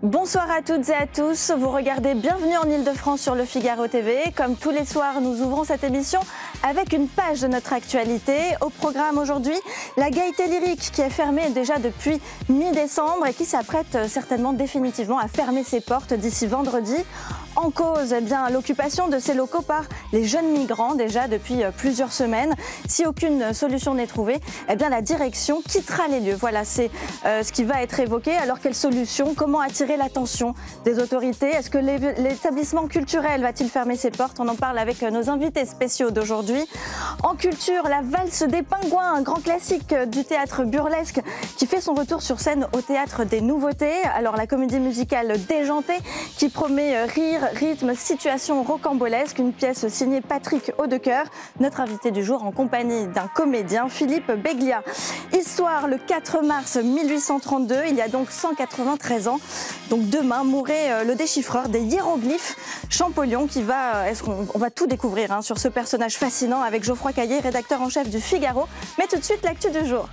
Bonsoir à toutes et à tous, vous regardez Bienvenue en Ile-de-France sur le Figaro TV. Comme tous les soirs, nous ouvrons cette émission avec une page de notre actualité. Au programme aujourd'hui, la Gaieté Lyrique qui est fermée déjà depuis mi-décembre et qui s'apprête certainement définitivement à fermer ses portes d'ici vendredi. En cause, l'occupation de ces locaux par les jeunes migrants déjà depuis plusieurs semaines. Si aucune solution n'est trouvée, la direction quittera les lieux. Voilà, c'est ce qui va être évoqué. Alors quelle solution? Comment attirer l'attention des autorités? Est-ce que l'établissement culturel va-t-il fermer ses portes? On en parle avec nos invités spéciaux d'aujourd'hui. En culture, la valse des pingouins, un grand classique du théâtre burlesque qui fait son retour sur scène au Théâtre des Nouveautés. Alors la comédie musicale déjantée qui promet rire, rythme, situation rocambolesque, une pièce signée Patrick Audecoeur, notre invité du jour en compagnie d'un comédien, Philippe Beglia. Histoire, le 4 mars 1832, il y a donc 193 ans. Donc demain mourrait le déchiffreur des hiéroglyphes, Champollion, qui va, on va tout découvrir sur ce personnage fascinant avec Geoffroy Caillé, rédacteur en chef du Figaro. Mais tout de suite, l'actu du jour.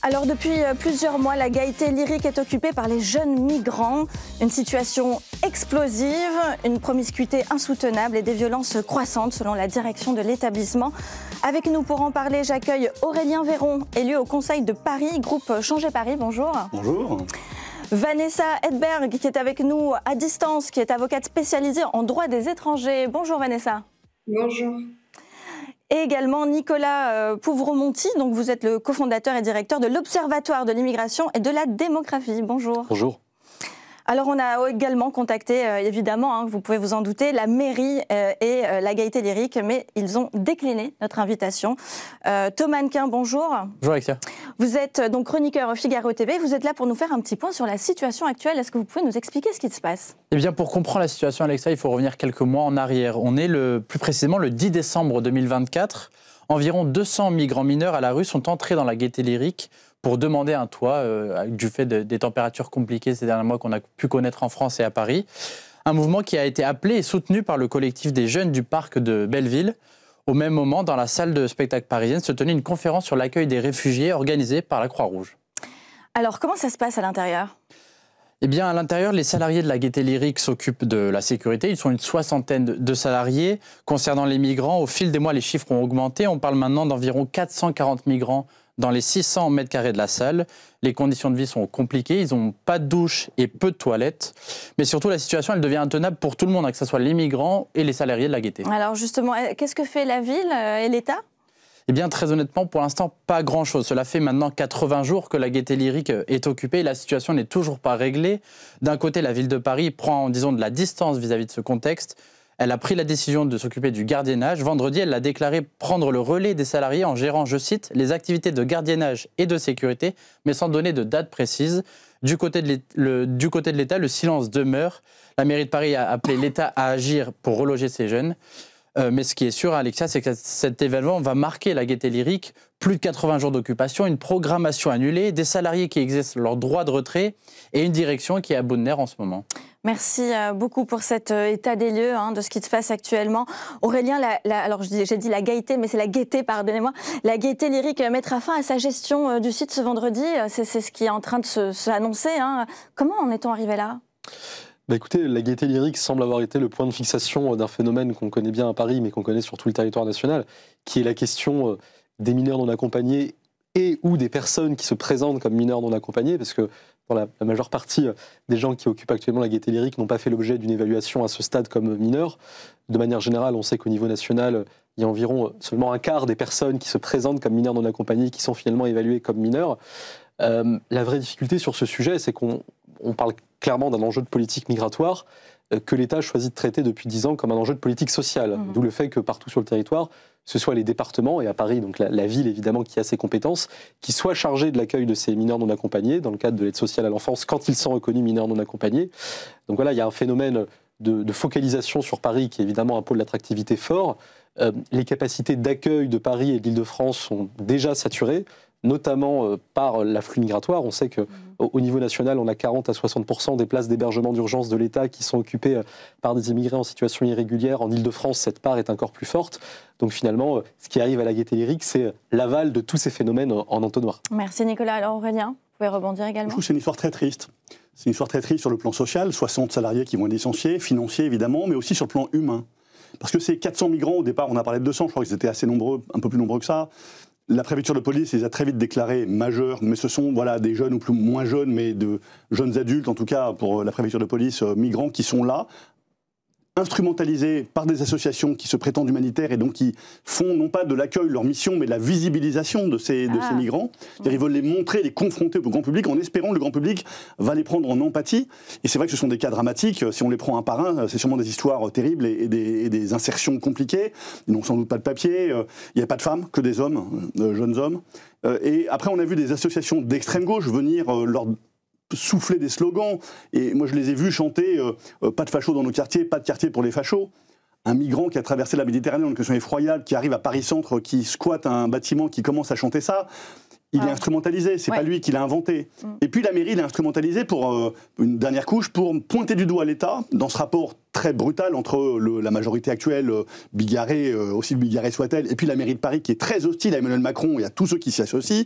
Alors depuis plusieurs mois, la Gaieté Lyrique est occupée par les jeunes migrants. Une situation explosive, une promiscuité insoutenable et des violences croissantes selon la direction de l'établissement. Avec nous pour en parler, j'accueille Aurélien Véron, élu au Conseil de Paris, groupe Changer Paris. Bonjour. Bonjour. Vanessa Hedberg qui est avec nous à distance, qui est avocate spécialisée en droit des étrangers. Bonjour Vanessa. Bonjour. Et également Nicolas Pouvremonti, donc vous êtes le cofondateur et directeur de l'Observatoire de l'immigration et de la démographie. Bonjour. Bonjour. Alors on a également contacté, évidemment, vous pouvez vous en douter, la mairie et la Gaieté Lyrique, mais ils ont décliné notre invitation. Thomas Hannequin, bonjour. Bonjour Alexia. Vous êtes donc chroniqueur au Figaro TV, vous êtes là pour nous faire un petit point sur la situation actuelle. Est-ce que vous pouvez nous expliquer ce qui se passe? Eh bien, pour comprendre la situation, Alexia, il faut revenir quelques mois en arrière. On est plus précisément le 10 décembre 2024. Environ 200 migrants mineurs à la rue sont entrés dans la Gaieté Lyrique pour demander un toit du fait des températures compliquées ces derniers mois qu'on a pu connaître en France et à Paris. Un mouvement qui a été appelé et soutenu par le collectif des jeunes du parc de Belleville. Au même moment, dans la salle de spectacle parisienne, se tenait une conférence sur l'accueil des réfugiés organisée par la Croix-Rouge. Alors, comment ça se passe à l'intérieur ? Eh bien, à l'intérieur, les salariés de la Gaieté Lyrique s'occupent de la sécurité. Ils sont une soixantaine de salariés. Concernant les migrants, au fil des mois, les chiffres ont augmenté. On parle maintenant d'environ 440 migrants dans les 600 mètres carrés de la salle. Les conditions de vie sont compliquées. Ils n'ont pas de douche et peu de toilettes. Mais surtout, la situation, elle devient intenable pour tout le monde, que ce soit les migrants et les salariés de la Gaieté. Alors justement, qu'est-ce que fait la ville et l'État ? Eh bien, très honnêtement, pour l'instant, pas grand-chose. Cela fait maintenant 80 jours que la Gaieté Lyrique est occupée et la situation n'est toujours pas réglée. D'un côté, la ville de Paris prend, disons, de la distance vis-à-vis de ce contexte. Elle a pris la décision de s'occuper du gardiennage. Vendredi, elle a déclaré prendre le relais des salariés en gérant, je cite, les activités de gardiennage et de sécurité, mais sans donner de date précise. Du côté de l'État, le silence demeure. La mairie de Paris a appelé l'État à agir pour reloger ces jeunes. Mais ce qui est sûr, Alexia, c'est que cet événement va marquer la Gaieté Lyrique. Plus de 80 jours d'occupation, une programmation annulée, des salariés qui exercent leur droit de retrait et une direction qui est à bout de nerfs en ce moment. Merci beaucoup pour cet état des lieux de ce qui se passe actuellement. Aurélien, alors j'ai dit la Gaieté, mais c'est la Gaieté, pardonnez-moi. La Gaieté Lyrique mettra fin à sa gestion du site ce vendredi. C'est ce qui est en train de s'annoncer. Comment en est-on arrivé là ? Écoutez, la Gaieté Lyrique semble avoir été le point de fixation d'un phénomène qu'on connaît bien à Paris, mais qu'on connaît sur tout le territoire national, qui est la question des mineurs non accompagnés et ou des personnes qui se présentent comme mineurs non accompagnés, parce que dans la majeure partie des gens qui occupent actuellement la Gaieté Lyrique n'ont pas fait l'objet d'une évaluation à ce stade comme mineurs. De manière générale, on sait qu'au niveau national, il y a environ seulement un quart des personnes qui se présentent comme mineurs non accompagnés qui sont finalement évaluées comme mineurs. La vraie difficulté sur ce sujet, c'est qu'on parle clairement d'un enjeu de politique migratoire que l'État choisit de traiter depuis 10 ans comme un enjeu de politique sociale. D'où le fait que partout sur le territoire, ce soit les départements, et à Paris, donc la ville évidemment qui a ses compétences, qui soient chargés de l'accueil de ces mineurs non accompagnés dans le cadre de l'aide sociale à l'enfance quand ils sont reconnus mineurs non accompagnés. Donc voilà, il y a un phénomène de focalisation sur Paris qui est évidemment un pôle d'attractivité fort. Les capacités d'accueil de Paris et de l'Île-de-France sont déjà saturées. notamment par l'afflux migratoire. On sait qu'au niveau national, on a 40 à 60% des places d'hébergement d'urgence de l'État qui sont occupées par des immigrés en situation irrégulière. En Ile-de-France, cette part est encore plus forte. Donc finalement, ce qui arrive à la Gaîté Lyrique, c'est l'aval de tous ces phénomènes en entonnoir. Merci Nicolas. Alors Aurélien, vous pouvez rebondir également. Je trouve que c'est une histoire très triste. C'est une histoire très triste sur le plan social, 60 salariés qui vont être licenciés, financiers évidemment, mais aussi sur le plan humain. Parce que ces 400 migrants, au départ, on a parlé de 200, je crois qu'ils étaient assez nombreux, un peu plus nombreux que ça. La préfecture de police les a très vite déclarés majeurs, mais ce sont des jeunes ou moins jeunes, mais de jeunes adultes, en tout cas pour la préfecture de police, migrants qui sont là, instrumentalisés par des associations qui se prétendent humanitaires et donc qui font non pas de l'accueil leur mission, mais de la visibilisation de ces migrants. C'est-à-dire ils veulent les montrer, les confronter au grand public en espérant que le grand public va les prendre en empathie. Et c'est vrai que ce sont des cas dramatiques. Si on les prend un par un, c'est sûrement des histoires terribles et des insertions compliquées. Ils n'ont sans doute pas de papier. Il n'y a pas de femmes, que des hommes, jeunes hommes. Et après, on a vu des associations d'extrême gauche venir leur souffler des slogans, et moi je les ai vus chanter pas de fachos dans nos quartiers, pas de quartier pour les fachos. Un migrant qui a traversé la Méditerranée dans une condition effroyable, qui arrive à Paris-Centre, qui squatte un bâtiment, qui commence à chanter ça, il est instrumentalisé, c'est pas lui qui l'a inventé. Et puis la mairie l'a instrumentalisé pour une dernière couche, pour pointer du doigt l'État dans ce rapport très brutal entre la majorité actuelle, bigarrée, aussi bigarrée soit-elle, et puis la mairie de Paris qui est très hostile à Emmanuel Macron et à tous ceux qui s'y associent.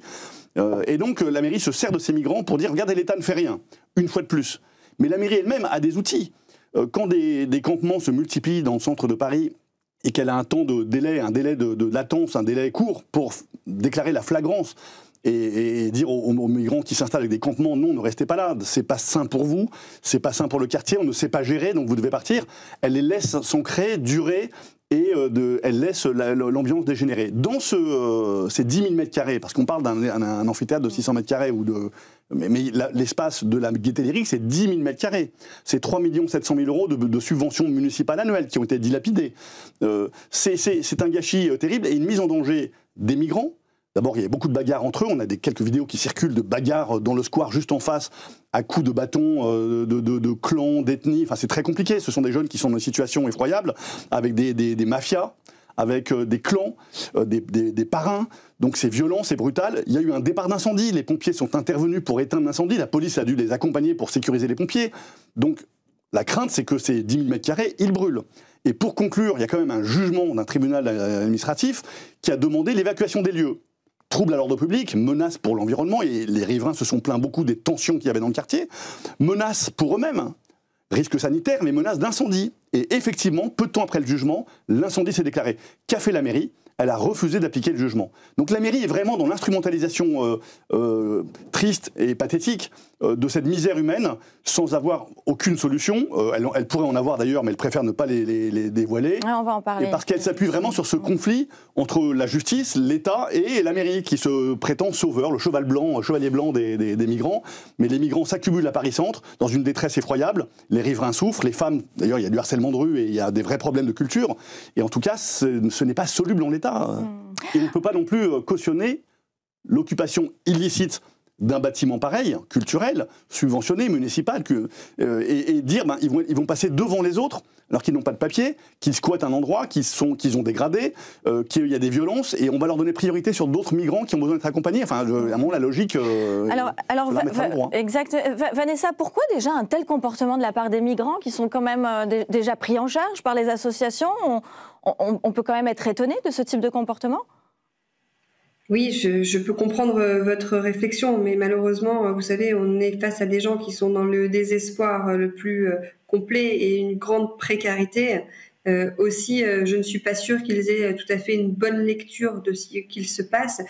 Et donc la mairie se sert de ces migrants pour dire « Regardez, l'État ne fait rien », une fois de plus. Mais la mairie elle-même a des outils. Quand des campements se multiplient dans le centre de Paris et qu'elle a un temps de délai, un délai de latence, un délai court pour déclarer la flagrance et dire aux migrants qui s'installent avec des campements « Non, ne restez pas là, c'est pas sain pour vous, c'est pas sain pour le quartier, on ne sait pas gérer, donc vous devez partir », elle les laisse s'ancrer, durer, et elle laisse l'ambiance dégénérer. Dans ces 10 000 m², parce qu'on parle d'un amphithéâtre de 600 m², mais l'espace de la Gaîté Lyrique, c'est 10 000 m². C'est 3 700 000 € de subventions municipales annuelles qui ont été dilapidées. C'est un gâchis terrible et une mise en danger des migrants. D'abord, il y a beaucoup de bagarres entre eux. On a quelques vidéos qui circulent de bagarres dans le square juste en face, à coups de bâtons, de clans, d'ethnies. Enfin, c'est très compliqué. Ce sont des jeunes qui sont dans une situation effroyable, avec des mafias, avec des clans, des parrains. Donc c'est violent, c'est brutal. Il y a eu un départ d'incendie. Les pompiers sont intervenus pour éteindre l'incendie. La police a dû les accompagner pour sécuriser les pompiers. Donc la crainte, c'est que ces 10 000 m², ils brûlent. Et pour conclure, il y a quand même un jugement d'un tribunal administratif qui a demandé l'évacuation des lieux. Trouble à l'ordre public, menace pour l'environnement, et les riverains se sont plaints beaucoup des tensions qu'il y avait dans le quartier, menace pour eux-mêmes, risque sanitaire, mais menace d'incendie. Et effectivement, peu de temps après le jugement, l'incendie s'est déclaré. Qu'a fait la mairie ? Elle a refusé d'appliquer le jugement. Donc la mairie est vraiment dans l'instrumentalisation triste et pathétique de cette misère humaine, sans avoir aucune solution. Elle pourrait en avoir d'ailleurs, mais elle préfère ne pas les dévoiler. On va en parler. Et parce qu'elle s'appuie vraiment sur ce conflit entre la justice, l'État et la mairie, qui se prétend sauveur, le chevalier blanc des migrants. Mais les migrants s'accumulent à Paris-Centre, dans une détresse effroyable. Les riverains souffrent, les femmes, d'ailleurs il y a du harcèlement de rue et il y a des vrais problèmes de culture. Et en tout cas, ce n'est pas soluble en l'État. Et on ne peut pas non plus cautionner l'occupation illicite d'un bâtiment pareil, culturel, subventionné, municipal, et dire ils vont passer devant les autres alors qu'ils n'ont pas de papier, qu'ils squattent un endroit, qu'ils ont dégradé, qu'il y a des violences, et on va leur donner priorité sur d'autres migrants qui ont besoin d'être accompagnés. Enfin, à un moment, la logique... Exact. Vanessa, pourquoi déjà un tel comportement de la part des migrants qui sont quand même déjà pris en charge par les associations ? On peut quand même être étonné de ce type de comportement ? Oui, je peux comprendre votre réflexion, mais malheureusement, vous savez, on est face à des gens qui sont dans le désespoir le plus complet et une grande précarité. Aussi, je ne suis pas sûre qu'ils aient tout à fait une bonne lecture de ce qu'il se passe.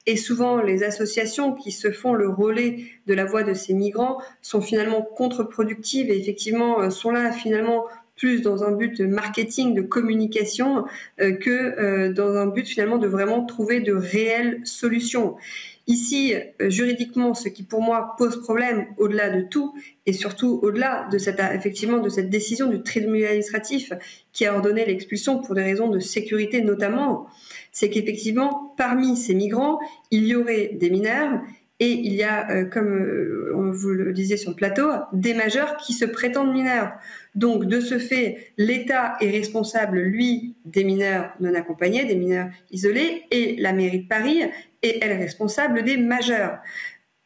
Et souvent, les associations qui se font le relais de la voix de ces migrants sont finalement contre-productives et effectivement sont là finalement plus dans un but de marketing, de communication, que dans un but finalement de vraiment trouver de réelles solutions. Ici, juridiquement, ce qui pour moi pose problème au-delà de tout, et surtout au-delà de cette décision du tribunal administratif qui a ordonné l'expulsion pour des raisons de sécurité notamment, c'est qu'effectivement, parmi ces migrants, il y aurait des mineurs Et il y a, comme on vous le disait sur le plateau, des majeurs qui se prétendent mineurs. Donc, de ce fait, l'État est responsable, lui, des mineurs non accompagnés, des mineurs isolés, et la mairie de Paris est, elle, responsable des majeurs.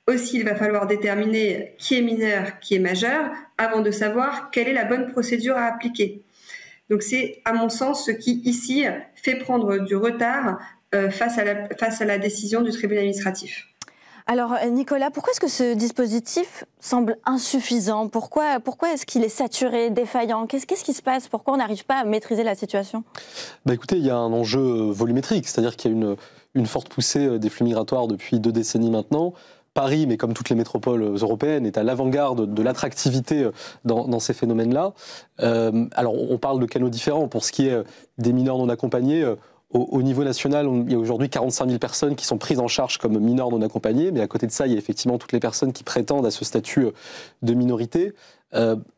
Aussi, il va falloir déterminer qui est mineur, qui est majeur, avant de savoir quelle est la bonne procédure à appliquer. Donc c'est, à mon sens, ce qui, ici, fait prendre du retard face à la décision du tribunal administratif. Alors Nicolas, pourquoi est-ce que ce dispositif semble insuffisant? Pourquoi est-ce qu'il est saturé, défaillant? Qu'est-ce qui se passe? Pourquoi on n'arrive pas à maîtriser la situation? Écoutez, il y a un enjeu volumétrique, c'est-à-dire qu'il y a une forte poussée des flux migratoires depuis 2 décennies maintenant. Paris, mais comme toutes les métropoles européennes, est à l'avant-garde de l'attractivité dans ces phénomènes-là. Alors, on parle de canaux différents. Pour ce qui est des mineurs non accompagnés, au niveau national, il y a aujourd'hui 45 000 personnes qui sont prises en charge comme mineurs non accompagnés, mais à côté de ça, il y a effectivement toutes les personnes qui prétendent à ce statut de minorité.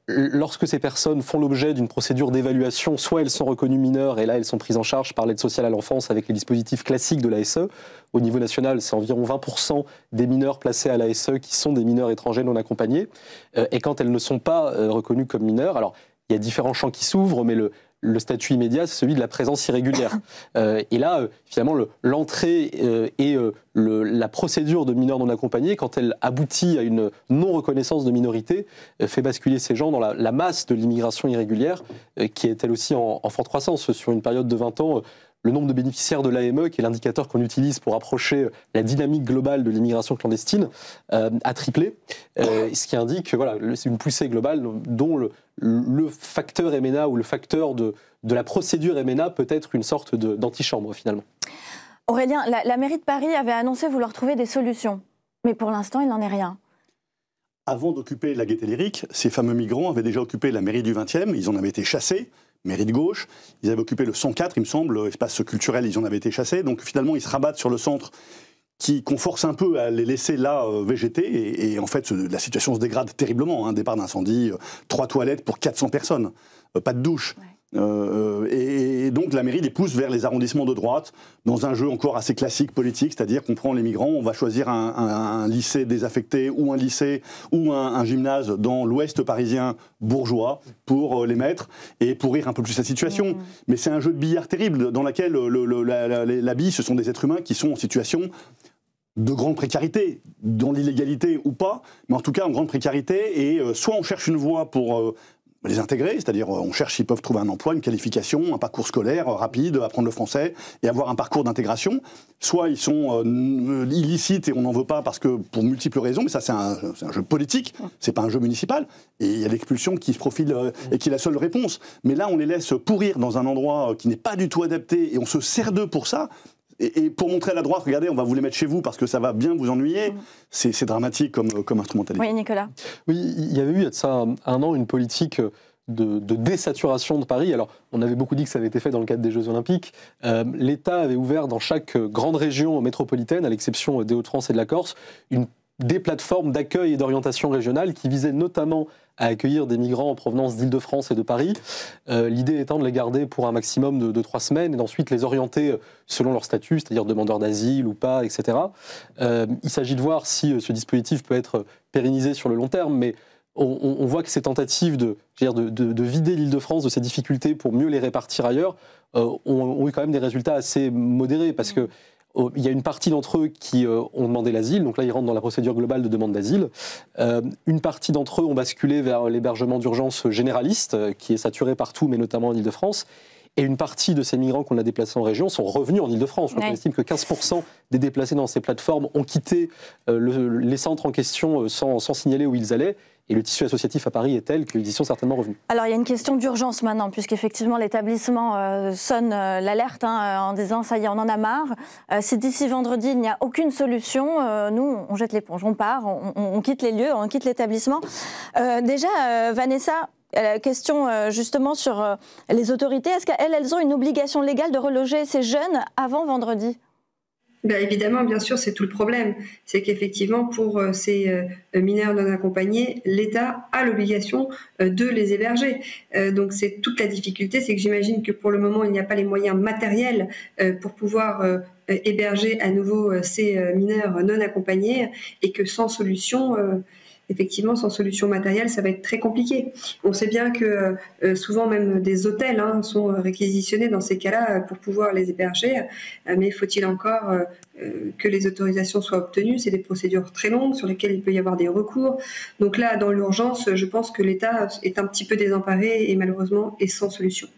Lorsque ces personnes font l'objet d'une procédure d'évaluation, soit elles sont reconnues mineures et là elles sont prises en charge par l'aide sociale à l'enfance avec les dispositifs classiques de l'ASE. Au niveau national, c'est environ 20% des mineurs placés à l'ASE qui sont des mineurs étrangers non accompagnés. Et quand elles ne sont pas reconnues comme mineures, alors il y a différents champs qui s'ouvrent, mais le statut immédiat, c'est celui de la présence irrégulière. Et là, finalement, l'entrée et la procédure de mineurs non accompagnés, quand elle aboutit à une non-reconnaissance de minorité, fait basculer ces gens dans la masse de l'immigration irrégulière, qui est elle aussi en forte croissance. Sur une période de 20 ans, le nombre de bénéficiaires de l'AME, qui est l'indicateur qu'on utilise pour approcher la dynamique globale de l'immigration clandestine, a triplé, ce qui indique que voilà, c'est une poussée globale dont le facteur MNA ou le facteur de la procédure MNA peut être une sorte d'antichambre finalement. Aurélien, la mairie de Paris avait annoncé vouloir trouver des solutions, mais pour l'instant il n'en est rien. Avant d'occuper la Gaîté Lyrique, ces fameux migrants avaient déjà occupé la mairie du 20e, ils en avaient été chassés. Mairie de gauche, ils avaient occupé le 104, il me semble, espace culturel, ils en avaient été chassés. Donc finalement, ils se rabattent sur le centre qu'on force un peu à les laisser là végéter. Et en fait, la situation se dégrade terriblement. Un départ d'incendie, 3 toilettes pour 400 personnes, pas de douche. Ouais. Et donc la mairie les pousse vers les arrondissements de droite, dans un jeu encore assez classique politique, c'est-à-dire qu'on prend les migrants, on va choisir un lycée désaffecté ou un lycée ou un gymnase dans l'ouest parisien bourgeois pour les mettre et pourrir un peu plus la situation. Mais c'est un jeu de billard terrible dans lequel la bille, ce sont des êtres humains qui sont en situation de grande précarité, dans l'illégalité ou pas, mais en tout cas en grande précarité, et soit on cherche une voie pour les intégrer, c'est-à-dire on cherche s'ils peuvent trouver un emploi, une qualification, un parcours scolaire rapide, apprendre le français et avoir un parcours d'intégration. Soit ils sont illicites et on n'en veut pas parce que pour multiples raisons, mais ça c'est un jeu politique, c'est pas un jeu municipal, et il y a l'expulsion qui se profile et qui est la seule réponse. Mais là on les laisse pourrir dans un endroit qui n'est pas du tout adapté et on se sert d'eux pour ça. Et pour montrer à la droite, regardez, on va vous les mettre chez vous parce que ça va bien vous ennuyer, c'est dramatique comme instrumentalité. Oui, Nicolas. Oui, il y avait eu, il y a de ça un an, une politique de désaturation de Paris. Alors, on avait beaucoup dit que ça avait été fait dans le cadre des Jeux Olympiques. L'État avait ouvert dans chaque grande région métropolitaine, à l'exception des Hauts-de-France et de la Corse, des plateformes d'accueil et d'orientation régionale qui visaient notamment à accueillir des migrants en provenance d'Île-de-France et de Paris. L'idée étant de les garder pour un maximum de 3 semaines et d'ensuite les orienter selon leur statut, c'est-à-dire demandeurs d'asile ou pas, etc. Il s'agit de voir si ce dispositif peut être pérennisé sur le long terme, mais on voit que ces tentatives de vider l'Île-de-France de ses difficultés pour mieux les répartir ailleurs ont eu quand même des résultats assez modérés, parce que il y a une partie d'entre eux qui ont demandé l'asile, donc là ils rentrent dans la procédure globale de demande d'asile. Une partie d'entre eux ont basculé vers l'hébergement d'urgence généraliste, qui est saturé partout, mais notamment en Île-de-France. Et une partie de ces migrants qu'on a déplacés en région sont revenus en Île-de-France. On estime que 15% des déplacés dans ces plateformes ont quitté les centres en question sans signaler où ils allaient. Et le tissu associatif à Paris est tel qu'ils y sont certainement revenus. Alors il y a une question d'urgence maintenant, puisqu'effectivement l'établissement sonne l'alerte en disant ça y est, on en a marre. Si d'ici vendredi il n'y a aucune solution, nous on jette l'éponge, on part, on quitte les lieux, on quitte l'établissement. Déjà, Vanessa, question justement sur les autorités, est-ce qu'elles ont une obligation légale de reloger ces jeunes avant vendredi ? Évidemment, bien sûr, c'est tout le problème. C'est qu'effectivement, pour ces mineurs non accompagnés, l'État a l'obligation de les héberger. Donc c'est toute la difficulté, c'est que j'imagine que pour le moment, il n'y a pas les moyens matériels pour pouvoir héberger à nouveau ces mineurs non accompagnés, et que sans solution... Effectivement, sans solution matérielle, ça va être très compliqué. On sait bien que souvent même des hôtels sont réquisitionnés dans ces cas-là pour pouvoir les héberger, mais faut-il encore que les autorisations soient obtenues? C'est des procédures très longues sur lesquelles il peut y avoir des recours. Donc là, dans l'urgence, je pense que l'État est un petit peu désemparé et malheureusement est sans solution.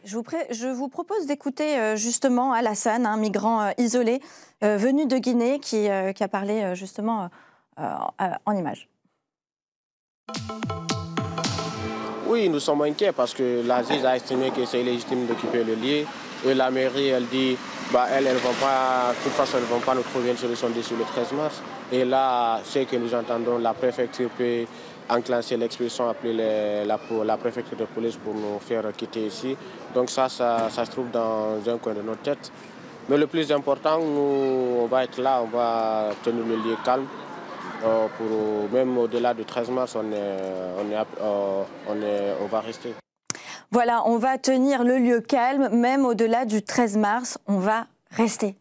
Je vous propose d'écouter justement Alassane, un migrant isolé venu de Guinée qui a parlé justement en images. Oui, nous sommes inquiets parce que l'Aziz a estimé que c'est illégitime d'occuper le lieu. Et la mairie, elle dit, elles ne vont pas, de toute façon, elles ne vont pas nous trouver une solution d'ici le 13 mars. Et là, ce que nous entendons, la préfecture peut enclencher l'expulsion, appeler la préfecture de police pour nous faire quitter ici. Donc ça se trouve dans un coin de notre tête. Mais le plus important, nous, on va être là, on va tenir le lieu calme. Même au-delà du 13 mars, on va rester. Voilà, on va tenir le lieu calme, même au-delà du 13 mars, on va rester.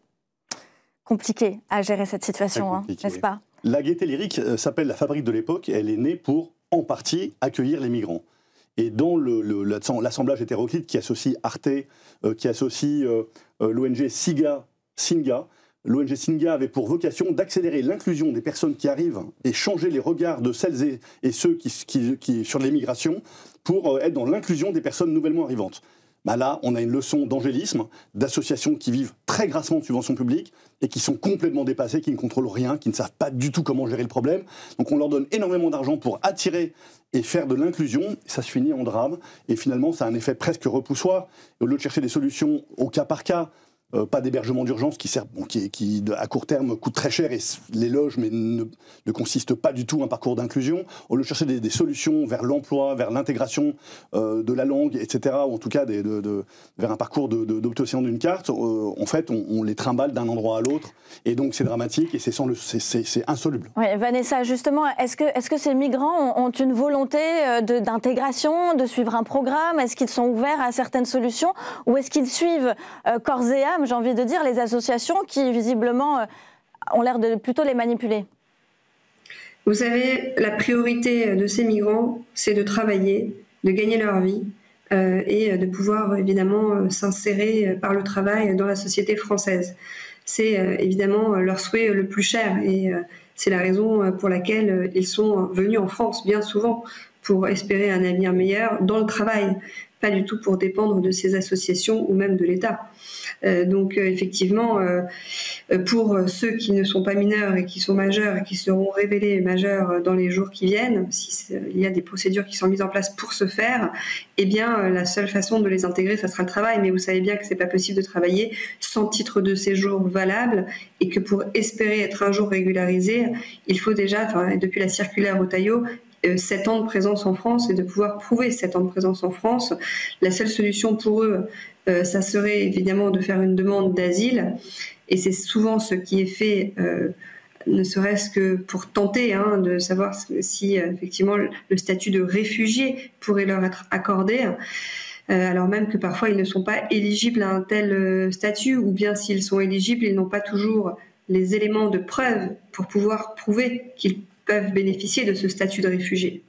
Compliqué à gérer cette situation, n'est-ce pas? La Gaieté Lyrique s'appelle la fabrique de l'époque, elle est née pour, en partie, accueillir les migrants. Et dans l'assemblage hétéroclite qui associe Arte, qui associe l'ONG Singa, l'ONG Singa avait pour vocation d'accélérer l'inclusion des personnes qui arrivent et changer les regards de celles et ceux qui sur l'immigration pour être dans l'inclusion des personnes nouvellement arrivantes. Là, on a une leçon d'angélisme, d'associations qui vivent très grassement de subventions publiques et qui sont complètement dépassées, qui ne contrôlent rien, qui ne savent pas du tout comment gérer le problème. Donc on leur donne énormément d'argent pour attirer et faire de l'inclusion. Ça se finit en drame. Et finalement, ça a un effet presque repoussoir. Au lieu de chercher des solutions au cas par cas, pas d'hébergement d'urgence qui à court terme coûte très cher et les loge mais ne consiste pas du tout un parcours d'inclusion. Au lieu de chercher des solutions vers l'emploi, vers l'intégration de la langue, etc., ou en tout cas vers un parcours d'obtention d'une carte, en fait on les trimballe d'un endroit à l'autre et donc c'est dramatique et c'est insoluble. Oui, Vanessa, justement, est-ce que ces migrants ont une volonté d'intégration, de suivre un programme? Est-ce qu'ils sont ouverts à certaines solutions ou est-ce qu'ils suivent corps et âme, j'ai envie de dire, les associations qui, visiblement, ont l'air de plutôt les manipuler? Vous savez, la priorité de ces migrants, c'est de travailler, de gagner leur vie et de pouvoir, évidemment, s'insérer par le travail dans la société française. C'est évidemment leur souhait le plus cher et c'est la raison pour laquelle ils sont venus en France bien souvent pour espérer un avenir meilleur dans le travail, pas du tout pour dépendre de ces associations ou même de l'État. Donc effectivement, pour ceux qui ne sont pas mineurs et qui sont majeurs et qui seront révélés majeurs dans les jours qui viennent, il y a des procédures qui sont mises en place pour ce faire, eh bien la seule façon de les intégrer, ça sera le travail. Mais vous savez bien que c'est pas possible de travailler sans titre de séjour valable et que pour espérer être un jour régularisé, il faut déjà, depuis la circulaire Retailleau, 7 ans de présence en France et de pouvoir prouver 7 ans de présence en France. La seule solution pour eux, ça serait évidemment de faire une demande d'asile et c'est souvent ce qui est fait, ne serait-ce que pour tenter de savoir si effectivement le statut de réfugié pourrait leur être accordé. Alors même que parfois ils ne sont pas éligibles à un tel statut ou bien s'ils sont éligibles, ils n'ont pas toujours les éléments de preuve pour pouvoir prouver qu'ils peuvent bénéficier de ce statut de réfugié.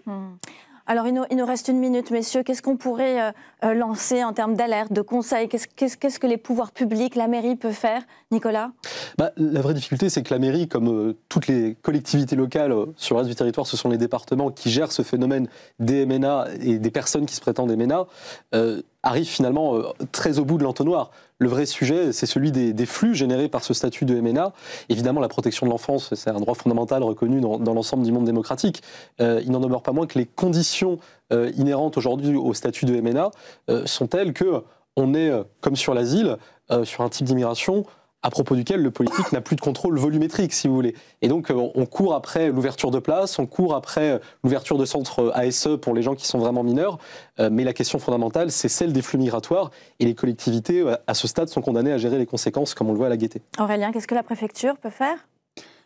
Alors, il nous reste 1 minute, messieurs. Qu'est-ce qu'on pourrait lancer en termes d'alerte, de conseils? Qu'est-ce que les pouvoirs publics, la mairie peut faire? Nicolas? La vraie difficulté, c'est que la mairie, comme toutes les collectivités locales sur le reste du territoire, ce sont les départements qui gèrent ce phénomène des MNA et des personnes qui se prétendent MNA, arrivent finalement très au bout de l'entonnoir. Le vrai sujet, c'est celui des flux générés par ce statut de MNA. Évidemment, la protection de l'enfance, c'est un droit fondamental reconnu dans l'ensemble du monde démocratique. Il n'en demeure pas moins que les conditions inhérentes aujourd'hui au statut de MNA sont telles qu'on est, comme sur l'asile, sur un type d'immigration à propos duquel le politique n'a plus de contrôle volumétrique, si vous voulez. Et donc, on court après l'ouverture de places, on court après l'ouverture de centres ASE pour les gens qui sont vraiment mineurs, mais la question fondamentale, c'est celle des flux migratoires, et les collectivités, à ce stade, sont condamnées à gérer les conséquences, comme on le voit à la Gaîté. Aurélien, qu'est-ce que la préfecture peut faire ?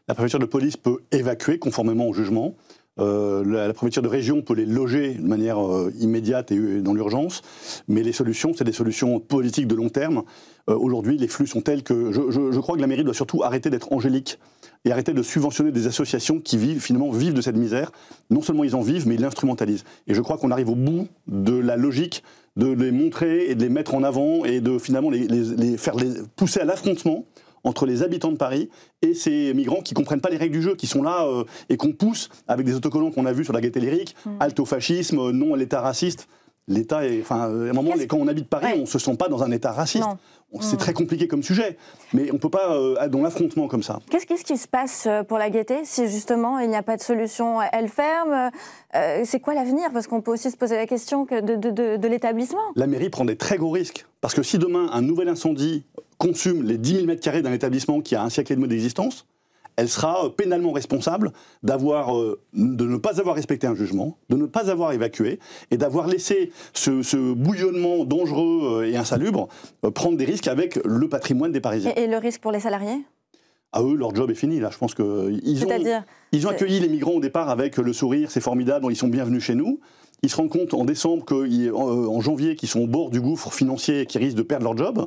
La préfecture de police peut évacuer conformément au jugement. La préfecture de région peut les loger de manière immédiate et dans l'urgence, mais les solutions, c'est des solutions politiques de long terme. Aujourd'hui, les flux sont tels que je crois que la mairie doit surtout arrêter d'être angélique et arrêter de subventionner des associations qui vivent de cette misère. Non seulement ils en vivent, mais ils l'instrumentalisent. Et je crois qu'on arrive au bout de la logique de les montrer et de les mettre en avant et de finalement les faire pousser à l'affrontement entre les habitants de Paris et ces migrants qui ne comprennent pas les règles du jeu, qui sont là et qu'on pousse avec des autocollants qu'on a vus sur la Gaîté Lyrique, halte au fascisme, non à l'État raciste. L'État est, à un moment, quand on habite Paris, on ne se sent pas dans un État raciste. C'est très compliqué comme sujet, mais on ne peut pas être dans l'affrontement comme ça. Qu'est-ce qui se passe pour la Gaîté si justement il n'y a pas de solution? Elle ferme? C'est quoi l'avenir? Parce qu'on peut aussi se poser la question de l'établissement. La mairie prend des très gros risques, parce que si demain un nouvel incendie consume les 10 000 m² d'un établissement qui a un siècle et demi d'existence, elle sera pénalement responsable de ne pas avoir respecté un jugement, de ne pas avoir évacué et d'avoir laissé ce bouillonnement dangereux et insalubre prendre des risques avec le patrimoine des Parisiens. Et le risque pour les salariés ? À eux, leur job est fini. Là, je pense qu'ils ont accueilli les migrants au départ avec le sourire, c'est formidable, ils sont bienvenus chez nous. Ils se rendent compte en décembre qu'en janvier, qu'ils sont au bord du gouffre financier et qu'ils risquent de perdre leur job.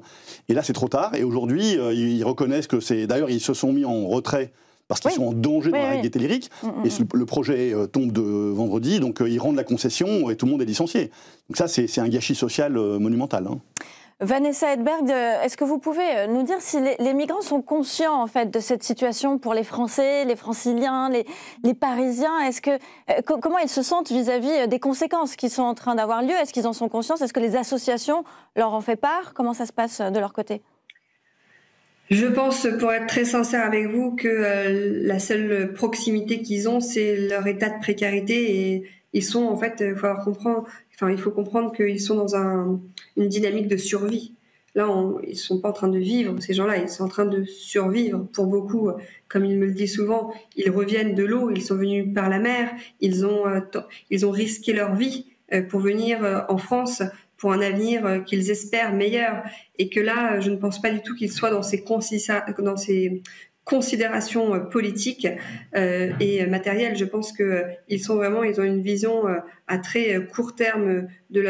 Et là, c'est trop tard. Et aujourd'hui, ils reconnaissent que c'est... D'ailleurs, ils se sont mis en retrait parce qu'ils sont en danger dans la Gaîté Lyrique. Et le projet tombe de vendredi, donc ils rendent la concession et tout le monde est licencié. Donc ça, c'est un gâchis social monumental. Vanessa Hedberg, est-ce que vous pouvez nous dire si les migrants sont conscients en fait de cette situation pour les Français, les Franciliens, les Parisiens? Comment ils se sentent vis-à-vis des conséquences qui sont en train d'avoir lieu? Est-ce qu'ils en sont conscients? Est-ce que les associations leur en font part? Comment ça se passe de leur côté? Je pense, pour être très sincère avec vous, que la seule proximité qu'ils ont, c'est leur état de précarité, et ils sont en fait, il faut comprendre qu'ils sont dans une dynamique de survie. Là, ils ne sont pas en train de vivre, ces gens-là, ils sont en train de survivre. Pour beaucoup, comme il me le dit souvent, ils reviennent de l'eau, ils sont venus par la mer, ils ont risqué leur vie pour venir en France pour un avenir qu'ils espèrent meilleur. Et que là, je ne pense pas du tout qu'ils soient dans ces considérations politiques et matérielles. Je pense qu'ils ont une vision à très court terme de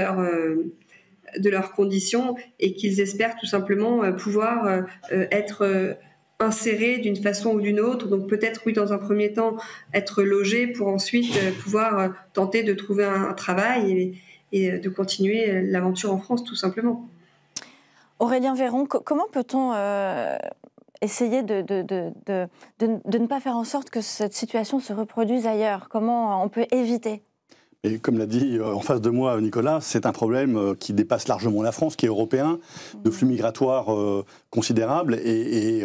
leurs conditions, et qu'ils espèrent tout simplement pouvoir être insérés d'une façon ou d'une autre. Donc peut-être, oui, dans un premier temps, être logés pour ensuite pouvoir tenter de trouver un travail et de continuer l'aventure en France, tout simplement. Aurélien Véron, comment peut-on essayer de ne pas faire en sorte que cette situation se reproduise ailleurs? Comment on peut éviter? Et comme l'a dit en face de moi Nicolas, c'est un problème qui dépasse largement la France, qui est européen, de flux migratoires considérables. Et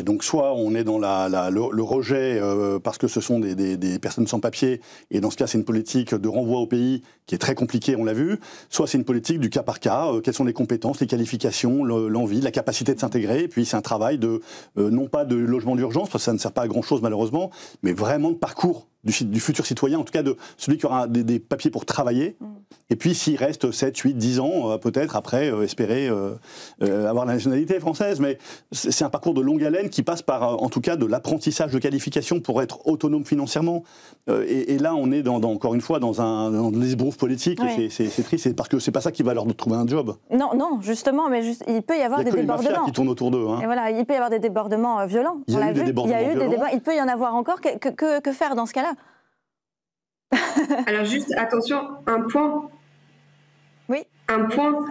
donc soit on est dans le rejet parce que ce sont des personnes sans papier, et dans ce cas c'est une politique de renvoi au pays qui est très compliquée, on l'a vu, soit c'est une politique du cas par cas, quelles sont les compétences, les qualifications, l'envie, la capacité de s'intégrer, et puis c'est un travail non pas de logement d'urgence, parce que ça ne sert pas à grand chose malheureusement, mais vraiment de parcours du futur citoyen, en tout cas de celui qui aura des papiers pour travailler. Et puis s'il reste 7, 8, 10 ans, peut-être après espérer avoir la nationalité française. Mais c'est un parcours de longue haleine qui passe par, en tout cas, de l'apprentissage de qualification pour être autonome financièrement. Et là, on est encore une fois dans l'esbrouf politique. Oui. C'est triste, parce que c'est pas ça qui va leur trouver un job. Non, justement, mais il peut y avoir des débordements. Il y a que les mafias qui tournent autour d'eux. Et voilà, il peut y avoir des débordements violents. Il y a eu des débordements. Il peut y en avoir encore. Que faire dans ce cas-là? Alors juste, attention, un point. Oui. Un point.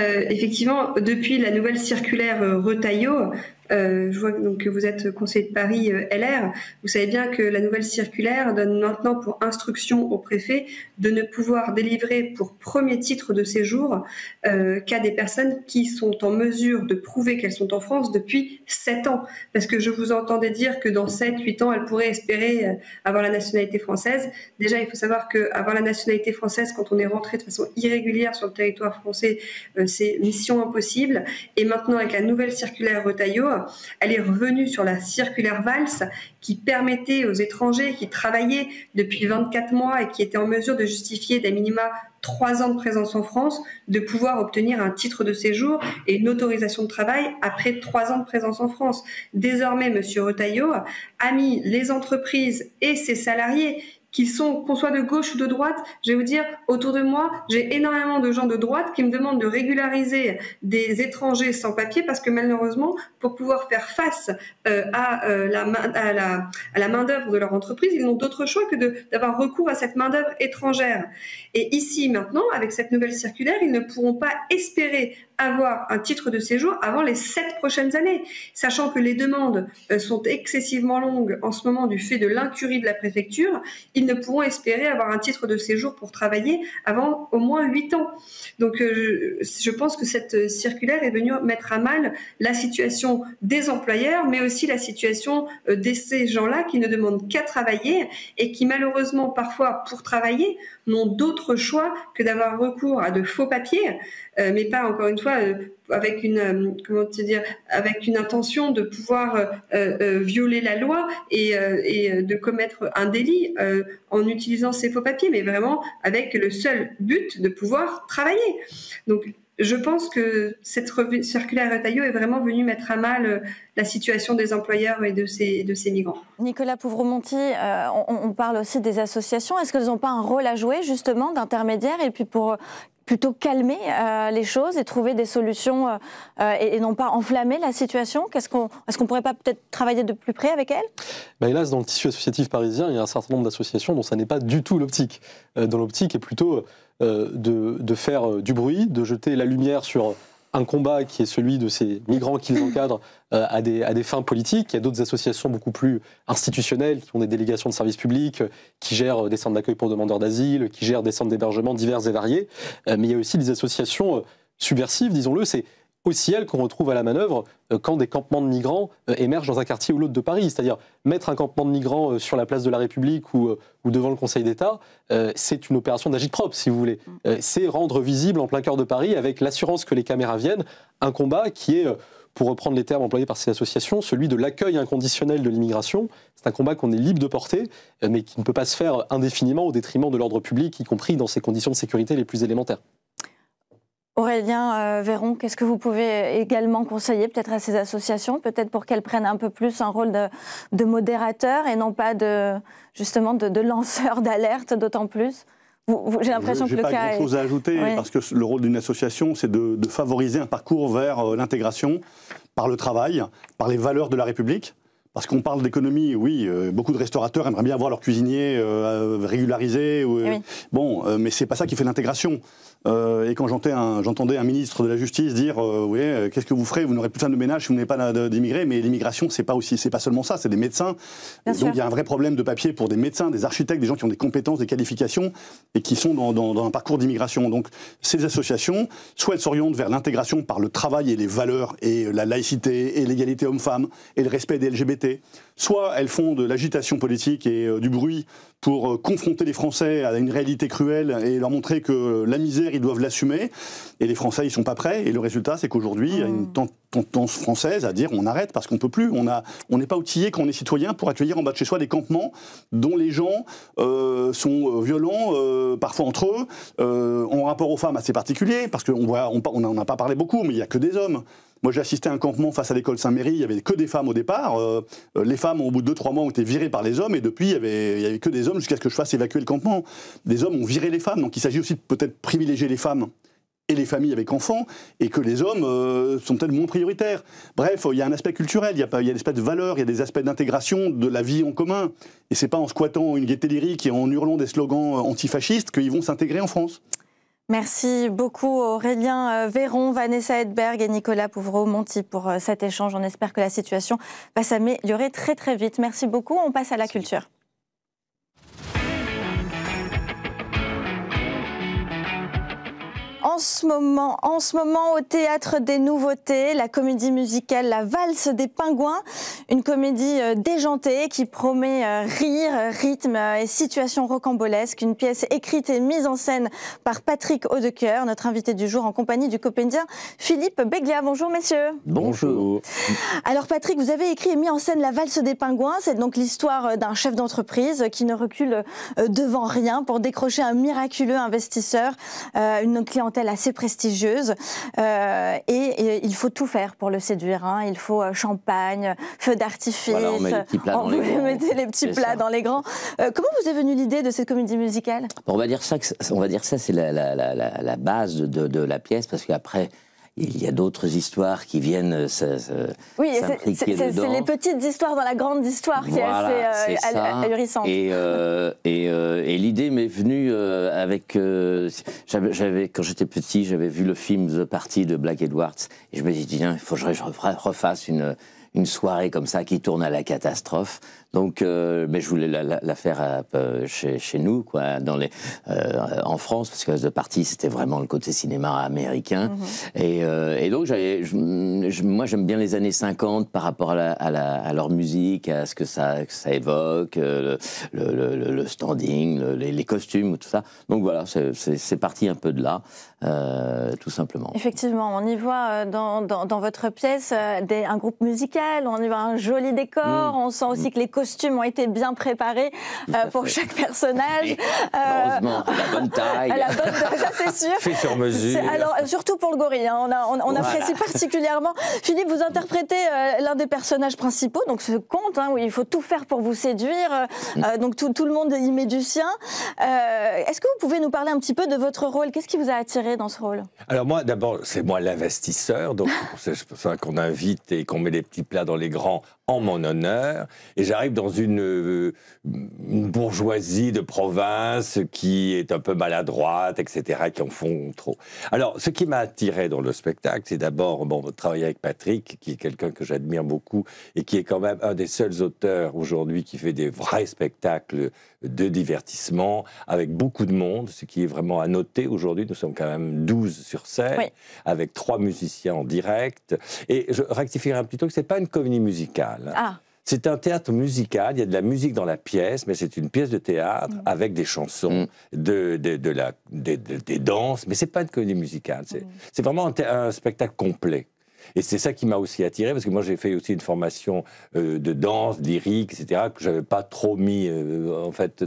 Effectivement, depuis la nouvelle circulaire Retailleau, je vois donc que vous êtes conseiller de Paris LR, vous savez bien que la nouvelle circulaire donne maintenant pour instruction au préfet de ne pouvoir délivrer pour premier titre de séjour qu'à des personnes qui sont en mesure de prouver qu'elles sont en France depuis 7 ans. Parce que je vous entendais dire que dans 7-8 ans, elles pourraient espérer avoir la nationalité française. Déjà, il faut savoir qu'avoir la nationalité française, quand on est rentré de façon irrégulière sur le territoire français, c'est mission impossible. Et maintenant, avec la nouvelle circulaire Retailleau, Elle est revenue sur la circulaire Valls qui permettait aux étrangers qui travaillaient depuis 24 mois et qui étaient en mesure de justifier d'à minima 3 ans de présence en France, de pouvoir obtenir un titre de séjour et une autorisation de travail après 3 ans de présence en France. Désormais, M. Retailleau a mis les entreprises et ses salariés, qu'on soit de gauche ou de droite, je vais vous dire, autour de moi, j'ai énormément de gens de droite qui me demandent de régulariser des étrangers sans papier parce que malheureusement, pour pouvoir faire face à la main-d'œuvre de leur entreprise, ils n'ont d'autre choix que d'avoir recours à cette main-d'œuvre étrangère. Et ici, maintenant, avec cette nouvelle circulaire, ils ne pourront pas espérer avoir un titre de séjour avant les 7 prochaines années, sachant que les demandes sont excessivement longues en ce moment du fait de l'incurie de la préfecture. Ils ne pourront espérer avoir un titre de séjour pour travailler avant au moins 8 ans. Donc je pense que cette circulaire est venue mettre à mal la situation des employeurs, mais aussi la situation de ces gens-là qui ne demandent qu'à travailler et qui malheureusement parfois pour travailler n'ont d'autre choix que d'avoir recours à de faux papiers, mais pas encore une fois avec une avec une intention de pouvoir violer la loi et de commettre un délit en utilisant ces faux papiers, mais vraiment avec le seul but de pouvoir travailler. Donc je pense que cette circulaire Retailleau est vraiment venue mettre à mal la situation des employeurs et de ces migrants. Nicolas Pouvremonti, on parle aussi des associations. Est-ce qu'elles n'ont pas un rôle à jouer justement d'intermédiaire et puis pour plutôt calmer les choses et trouver des solutions et non pas enflammer la situation? Est-ce qu'on ne pourrait pas peut-être travailler de plus près avec elles? Hélas, dans le tissu associatif parisien, il y a un certain nombre d'associations dont ça n'est pas du tout l'optique. Dans l'optique est plutôt de faire du bruit, de jeter la lumière sur un combat qui est celui de ces migrants qu'ils encadrent à des fins politiques. Il y a d'autres associations beaucoup plus institutionnelles qui ont des délégations de services publics, qui gèrent des centres d'accueil pour demandeurs d'asile, qui gèrent des centres d'hébergement divers et variés. Mais il y a aussi des associations subversives, disons-le. C'est aussi elles qu'on retrouve à la manœuvre quand des campements de migrants émergent dans un quartier ou l'autre de Paris. C'est-à-dire mettre un campement de migrants sur la place de la République ou devant le Conseil d'État, c'est une opération d'agit-prop, si vous voulez. C'est rendre visible en plein cœur de Paris, avec l'assurance que les caméras viennent, un combat qui est, pour reprendre les termes employés par ces associations, celui de l'accueil inconditionnel de l'immigration. C'est un combat qu'on est libre de porter, mais qui ne peut pas se faire indéfiniment au détriment de l'ordre public, y compris dans ses conditions de sécurité les plus élémentaires. Aurélien Véron, qu'est-ce que vous pouvez également conseiller peut-être à ces associations, peut-être pour qu'elles prennent un peu plus un rôle de modérateur et non pas justement de lanceur d'alerte, d'autant plus? J'ai l'impression que le cas est... Je n'ai pas grand-chose à ajouter, oui. Parce que le rôle d'une association, c'est de favoriser un parcours vers l'intégration par le travail, par les valeurs de la République. Parce qu'on parle d'économie, oui, beaucoup de restaurateurs aimeraient bien avoir leur cuisinier régularisé. Oui. Bon, mais c'est pas ça qui fait l'intégration. Et quand j'entendais un ministre de la Justice dire oui, qu'est-ce que vous ferez? Vous n'aurez plus de femme de ménage si vous n'avez pas d'immigrés. Mais l'immigration, c'est pas seulement ça, c'est des médecins. Donc il y a un vrai problème de papier pour des médecins, des architectes, des gens qui ont des compétences, des qualifications et qui sont dans un parcours d'immigration. Donc ces associations, soit elles s'orientent vers l'intégration par le travail et les valeurs et la laïcité et l'égalité homme-femme et le respect des LGBT. Soit elles font de l'agitation politique et du bruit pour confronter les Français à une réalité cruelle et leur montrer que la misère, ils doivent l'assumer. Et les Français, ils sont pas prêts. Et le résultat, c'est qu'aujourd'hui, il y a une tendance française à dire on arrête parce qu'on peut plus. On n'est pas outillé quand on est citoyen pour accueillir en bas de chez soi des campements dont les gens sont violents, parfois entre eux, en rapport aux femmes assez particulier, parce qu'on n'en a pas parlé beaucoup, mais il n'y a que des hommes. Moi, j'ai assisté à un campement face à l'école Saint-Méry, il n'y avait que des femmes au départ. Les femmes, au bout de 2-3 mois, ont été virées par les hommes, et depuis, il n'y avait que des hommes jusqu'à ce que je fasse évacuer le campement. Des hommes ont viré les femmes, donc il s'agit aussi de peut-être privilégier les femmes et les familles avec enfants, et que les hommes sont peut-être moins prioritaires. Bref, il y a un aspect culturel, il y a des aspects de valeur, il y a des aspects d'intégration de la vie en commun. Et c'est pas en squattant une gaieté lyrique et en hurlant des slogans antifascistes qu'ils vont s'intégrer en France. Merci beaucoup Aurélien Véron, Vanessa Hedberg et Nicolas Pouvremonti pour cet échange. On espère que la situation va s'améliorer très très vite. Merci beaucoup. On passe à la culture. En ce moment, au Théâtre des Nouveautés, la comédie musicale La Valse des Pingouins, une comédie déjantée qui promet rire, rythme et situation rocambolesque, une pièce écrite et mise en scène par Patrick Audecoeur, notre invité du jour en compagnie du comédien Philippe Beglia. Bonjour messieurs. Bonjour. Alors Patrick, vous avez écrit et mis en scène La Valse des Pingouins, c'est donc l'histoire d'un chef d'entreprise qui ne recule devant rien pour décrocher un miraculeux investisseur, une clientèle assez prestigieuse et il faut tout faire pour le séduire. Il faut champagne, feu d'artifice, voilà, on met les petits plats dans les grands. Mettez les petits plats dans les grands. Comment vous est venue l'idée de cette comédie musicale? On va dire ça, c'est la base de la pièce, parce qu'après il y a d'autres histoires qui viennent oui, c'est les petites histoires dans la grande histoire qui est assez ahurissante. Et l'idée m'est venue avec... quand j'étais petit, j'avais vu le film The Party de Black Edwards, et je me suis dit, tiens, il faut que je refasse une soirée comme ça qui tourne à la catastrophe. Donc, mais je voulais la faire chez nous, quoi, en France, parce que The Party, c'était vraiment le côté cinéma américain. Et donc, moi, j'aime bien les années 50 par rapport à leur musique, à ce que ça évoque, le standing, les costumes, tout ça. Donc voilà, c'est parti un peu de là, tout simplement. Effectivement, on y voit dans votre pièce un groupe musical, on y voit un joli décor, on sent aussi que les costumes ont été bien préparés pour chaque personnage. Heureusement, la bonne taille. Ça c'est sûr. Fait sur mesure. Alors, surtout pour le gorille, on apprécie particulièrement. Philippe, vous interprétez l'un des personnages principaux, donc ce conte où il faut tout faire pour vous séduire, donc tout le monde y met du sien. Est-ce que vous pouvez nous parler un petit peu de votre rôle? Qu'est-ce qui vous a attiré dans ce rôle? Alors moi, d'abord, c'est moi l'investisseur, donc c'est pour ça qu'on invite et qu'on met les petits plats dans les grands en mon honneur, et j'arrive dans une bourgeoisie de province qui est un peu maladroite, etc., qui en font trop. Alors, ce qui m'a attiré dans le spectacle, c'est d'abord travailler avec Patrick, qui est quelqu'un que j'admire beaucoup, et qui est quand même un des seuls auteurs aujourd'hui qui fait des vrais spectacles de divertissement, avec beaucoup de monde, ce qui est vraiment à noter aujourd'hui. Nous sommes quand même 12 sur scène, oui, avec 3 musiciens en direct, et je rectifierai un petit peu que ce n'est pas une comédie musicale. Ah. C'est un théâtre musical, il y a de la musique dans la pièce, mais c'est une pièce de théâtre avec des chansons, des danses, mais ce n'est pas une comédie musicale, c'est vraiment un spectacle complet. Et c'est ça qui m'a aussi attiré, parce que moi j'ai fait aussi une formation de danse, lyrique, etc., que je n'avais pas trop mis en fait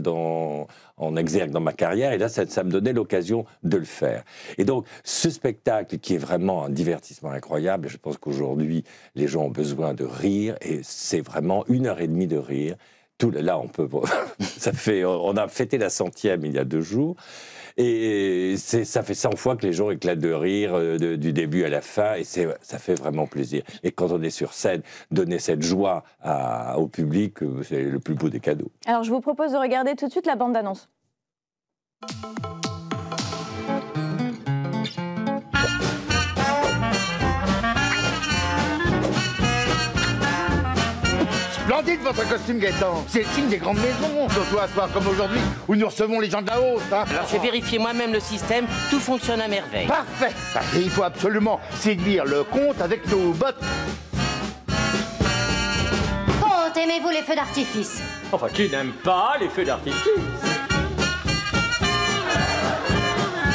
en exergue dans ma carrière, et là ça me donnait l'occasion de le faire. Et donc ce spectacle qui est vraiment un divertissement incroyable, je pense qu'aujourd'hui les gens ont besoin de rire, et c'est vraiment 1h30 de rire. Là on a fêté la 100e il y a 2 jours, et ça fait 100 fois que les gens éclatent de rire du début à la fin, et ça fait vraiment plaisir. Et quand on est sur scène, donner cette joie au public, c'est le plus beau des cadeaux. Alors je vous propose de regarder tout de suite la bande-annonce. Splendide votre costume, Gaëtan. C'est le signe des grandes maisons, surtout à soir comme aujourd'hui, où nous recevons les gens de la haute. Alors j'ai vérifié moi-même le système, tout fonctionne à merveille. Parfait. Et il faut absolument séduire le comte avec nos bottes. Comte, aimez-vous les feux d'artifice? Enfin, qui n'aime pas les feux d'artifice?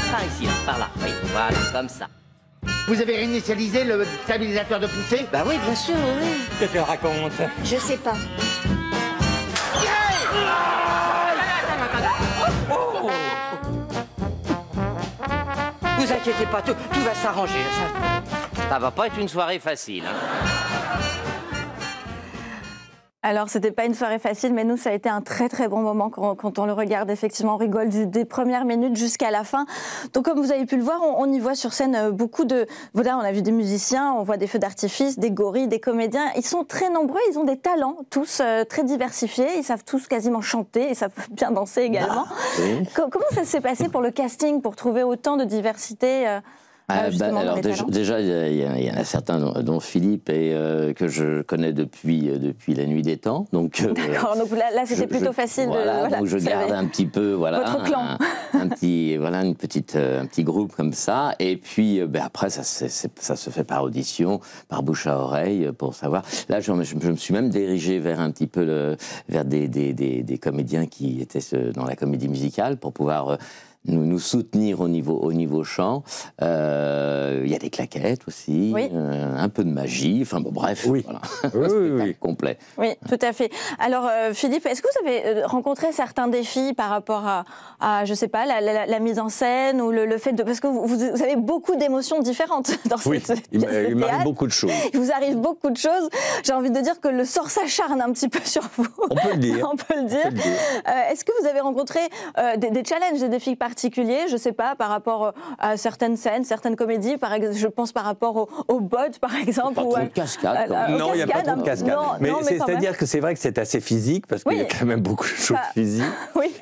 Par ici, par là, oui, voilà, comme ça. Vous avez réinitialisé le stabilisateur de poussée? Bah oui, bien sûr, oui. Qu'est-ce qu'elle raconte? Je sais pas. Oh. Vous inquiétez pas, tout va s'arranger. Ça va pas être une soirée facile. Alors, c'était pas une soirée facile, mais nous, ça a été un très très bon moment quand on le regarde. Effectivement, on rigole des premières minutes jusqu'à la fin. Donc, comme vous avez pu le voir, on y voit sur scène beaucoup de... Voilà, on a vu des musiciens, on voit des feux d'artifice, des gorilles, des comédiens. Ils sont très nombreux, ils ont des talents, tous très diversifiés. Ils savent tous quasiment chanter, ils savent bien danser également. Comment ça s'est passé pour le casting, pour trouver autant de diversité Alors déjà, il y en a certains, dont Philippe, que je connais depuis la nuit des temps. D'accord, donc là c'était plutôt facile. Donc je garde un petit peu, votre clan. un petit groupe comme ça. Et puis après, ça se fait par audition, par bouche à oreille, pour savoir. Là, je me suis même dirigé vers un petit peu vers des comédiens qui étaient dans la comédie musicale pour pouvoir nous soutenir au niveau chant. Il y a des claquettes aussi, un peu de magie, enfin bon, bref, voilà. Oui. Complet. Oui, tout à fait. Alors Philippe, est-ce que vous avez rencontré certains défis par rapport à je sais pas, la mise en scène ou le fait de... Parce que vous avez beaucoup d'émotions différentes dans cette pièce de théâtre. Il m'arrive beaucoup de choses. Il vous arrive beaucoup de choses. J'ai envie de dire que le sort s'acharne un petit peu sur vous. On peut le dire. On peut le dire. Est-ce que vous avez rencontré des challenges, des défis particuliers, je sais pas, par rapport à certaines scènes, certaines comédies, par exemple, je pense par rapport au bot, par exemple. Pas trop de cascade. Non, il n'y a pas trop de cascade. Mais c'est-à-dire que c'est vrai que c'est assez physique, parce qu'il y a quand même beaucoup de choses physiques.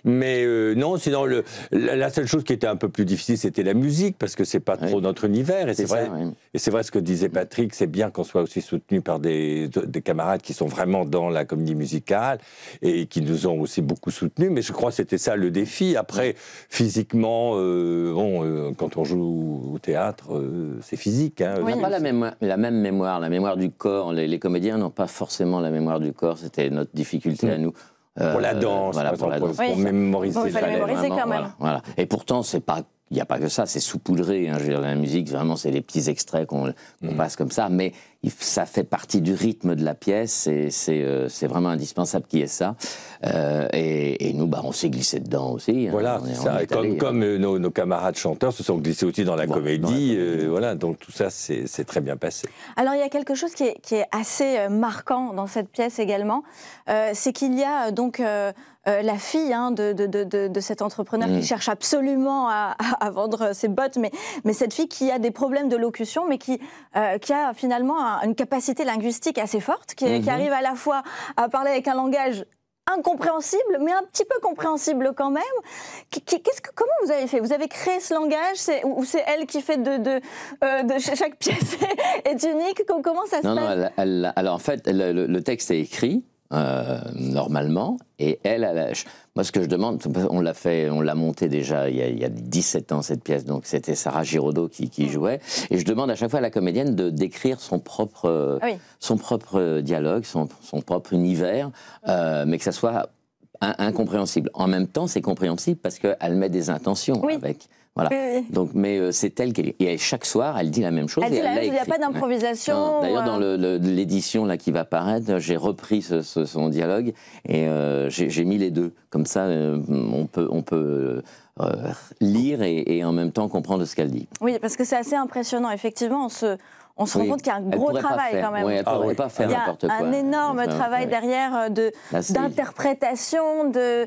Mais non, sinon, la seule chose qui était un peu plus difficile, c'était la musique, parce que c'est pas trop notre univers. Et c'est vrai ce que disait Patrick, c'est bien qu'on soit aussi soutenu par des camarades qui sont vraiment dans la comédie musicale et qui nous ont aussi beaucoup soutenus. Mais je crois que c'était ça le défi. Après, physiquement, quand on joue au théâtre, c'est physique. Hein, on n'a pas la même mémoire, la mémoire du corps. Les comédiens n'ont pas forcément la mémoire du corps. C'était notre difficulté à nous. Pour la danse, pour mémoriser. Il fallait mémoriser quand même. Voilà. Et pourtant, il n'y a pas que ça, c'est saupoudré. Hein, je veux dire, la musique, vraiment, c'est des petits extraits qu'on passe comme ça, mais ça fait partie du rythme de la pièce, et c'est vraiment indispensable qu'il y ait ça. Et nous, on s'est glissé dedans aussi. Voilà, comme nos camarades chanteurs se sont glissés aussi dans la comédie. Voilà, donc tout ça, c'est très bien passé. Alors, il y a quelque chose qui est assez marquant dans cette pièce également, c'est qu'il y a donc... la fille de cet entrepreneur qui cherche absolument à vendre ses bottes, mais cette fille qui a des problèmes de locution, mais qui a finalement une capacité linguistique assez forte, qui arrive à la fois à parler avec un langage incompréhensible, mais un petit peu compréhensible quand même. Comment vous avez fait? Vous avez créé ce langage, ou c'est elle qui fait de chaque pièce est unique? Comment ça se passe? Non, alors en fait, le texte est écrit, normalement, et moi ce que je demande, on l'a monté déjà il y a 17 ans cette pièce, donc c'était Sarah Giraudot qui jouait, et je demande à chaque fois à la comédienne de décrire son propre dialogue, son propre univers, mais que ça soit incompréhensible. En même temps, c'est compréhensible parce qu'elle met des intentions avec. Voilà. Donc, mais c'est elle qui... Et chaque soir, elle dit la même chose. Il n'y a pas d'improvisation. D'ailleurs, dans l'édition qui va paraître, j'ai repris son dialogue et j'ai mis les deux. Comme ça, on peut lire et en même temps comprendre ce qu'elle dit. Oui, parce que c'est assez impressionnant. Effectivement, on se rend compte qu'il y a un gros travail quand même. Oui, elle ne pourrait pas faire n'importe quoi. Il y a un énorme travail derrière d'interprétation, de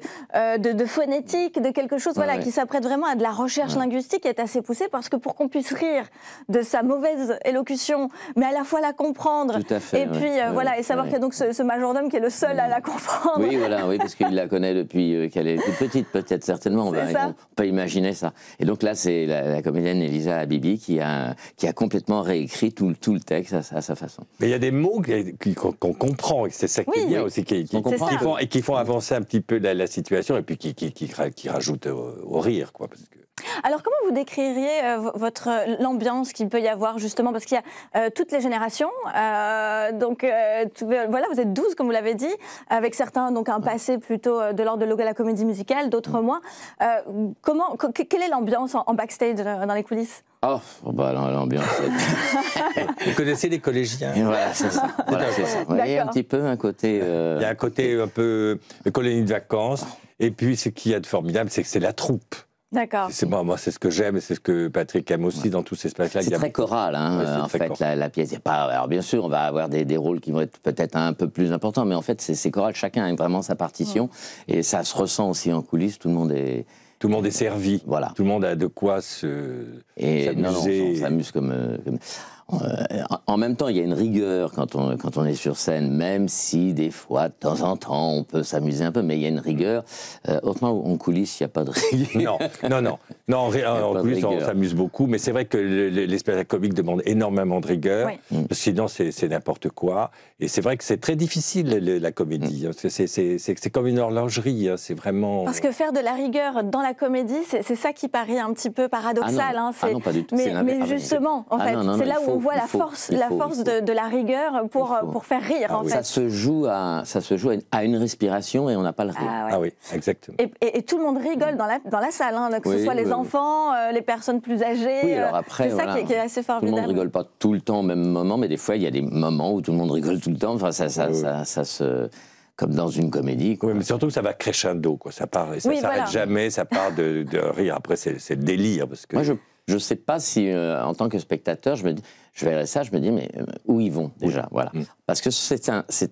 phonétique, de quelque chose qui s'apprête vraiment à de la recherche linguistique qui est assez poussée, parce que pour qu'on puisse rire de sa mauvaise élocution, mais à la fois la comprendre, et puis et savoir qu'il y a donc ce majordome qui est le seul à la comprendre. Oui, parce qu'il la connaît depuis qu'elle est toute petite, peut-être, certainement. On peut imaginer ça. Et donc là, c'est la comédienne Elisa Habibi qui a complètement réécrit tout le texte à sa façon. Mais il y a des mots qu'on comprend, et c'est ça qui est bien aussi, qui font avancer un petit peu la situation, et puis qui rajoutent au rire, quoi. Parce que... Alors, comment vous décririez l'ambiance qu'il peut y avoir, justement, parce qu'il y a toutes les générations, donc vous êtes 12, comme vous l'avez dit, avec certains, donc un passé plutôt de l'ordre de la comédie musicale, d'autres moins. Quelle est l'ambiance en backstage, dans les coulisses? L'ambiance. Vous connaissez les collégiens? Voilà, c'est ça. Il y a un petit peu un côté... Il y a un côté un peu colonie de vacances, et puis ce qu'il y a de formidable, c'est que c'est la troupe. D'accord. Moi, c'est ce que j'aime, et c'est ce que Patrick aime aussi dans tous ces espaces-là. C'est très choral, en fait, la pièce. Alors, bien sûr, on va avoir des rôles qui vont être peut-être un peu plus importants, mais en fait, c'est choral. Chacun a vraiment sa partition, et ça se ressent aussi en coulisses. Tout le monde est servi. Voilà. Tout le monde a de quoi s'amuser. On s'amuse comme... en même temps, il y a une rigueur quand on est sur scène, même si des fois, de temps en temps, on peut s'amuser un peu, mais il y a une rigueur. Autrement, en coulisses, il n'y a pas de rigueur. Non, en coulisses, on s'amuse beaucoup, mais c'est vrai que les spectacles comiques demandent énormément de rigueur, sinon c'est n'importe quoi. Et c'est vrai que c'est très difficile, la comédie. C'est comme une horlogerie, c'est vraiment... Parce que faire de la rigueur dans la comédie, c'est ça qui paraît un petit peu paradoxal. non, pas du tout. Mais justement, en fait, c'est là où on voit la force de la rigueur pour faire rire, en fait. Ça se joue à une respiration et on n'a pas le rire. Ah oui, exactement. Et tout le monde rigole dans la salle, que ce soit les enfants, les personnes plus âgées. Oui, alors après, c'est ça qui est assez formidable. Tout le monde rigole pas tout le temps au même moment, mais des fois, il y a des moments où tout le monde rigole tout le temps. Enfin, ça se... Comme dans une comédie. Oui, mais surtout que ça va crescendo, quoi. Ça part, ça s'arrête jamais, ça part de rire. Après, c'est le délire. Parce que... Moi, je ne sais pas si, en tant que spectateur, je verrais ça, je me dis, mais où ils vont déjà, voilà. Parce que c'est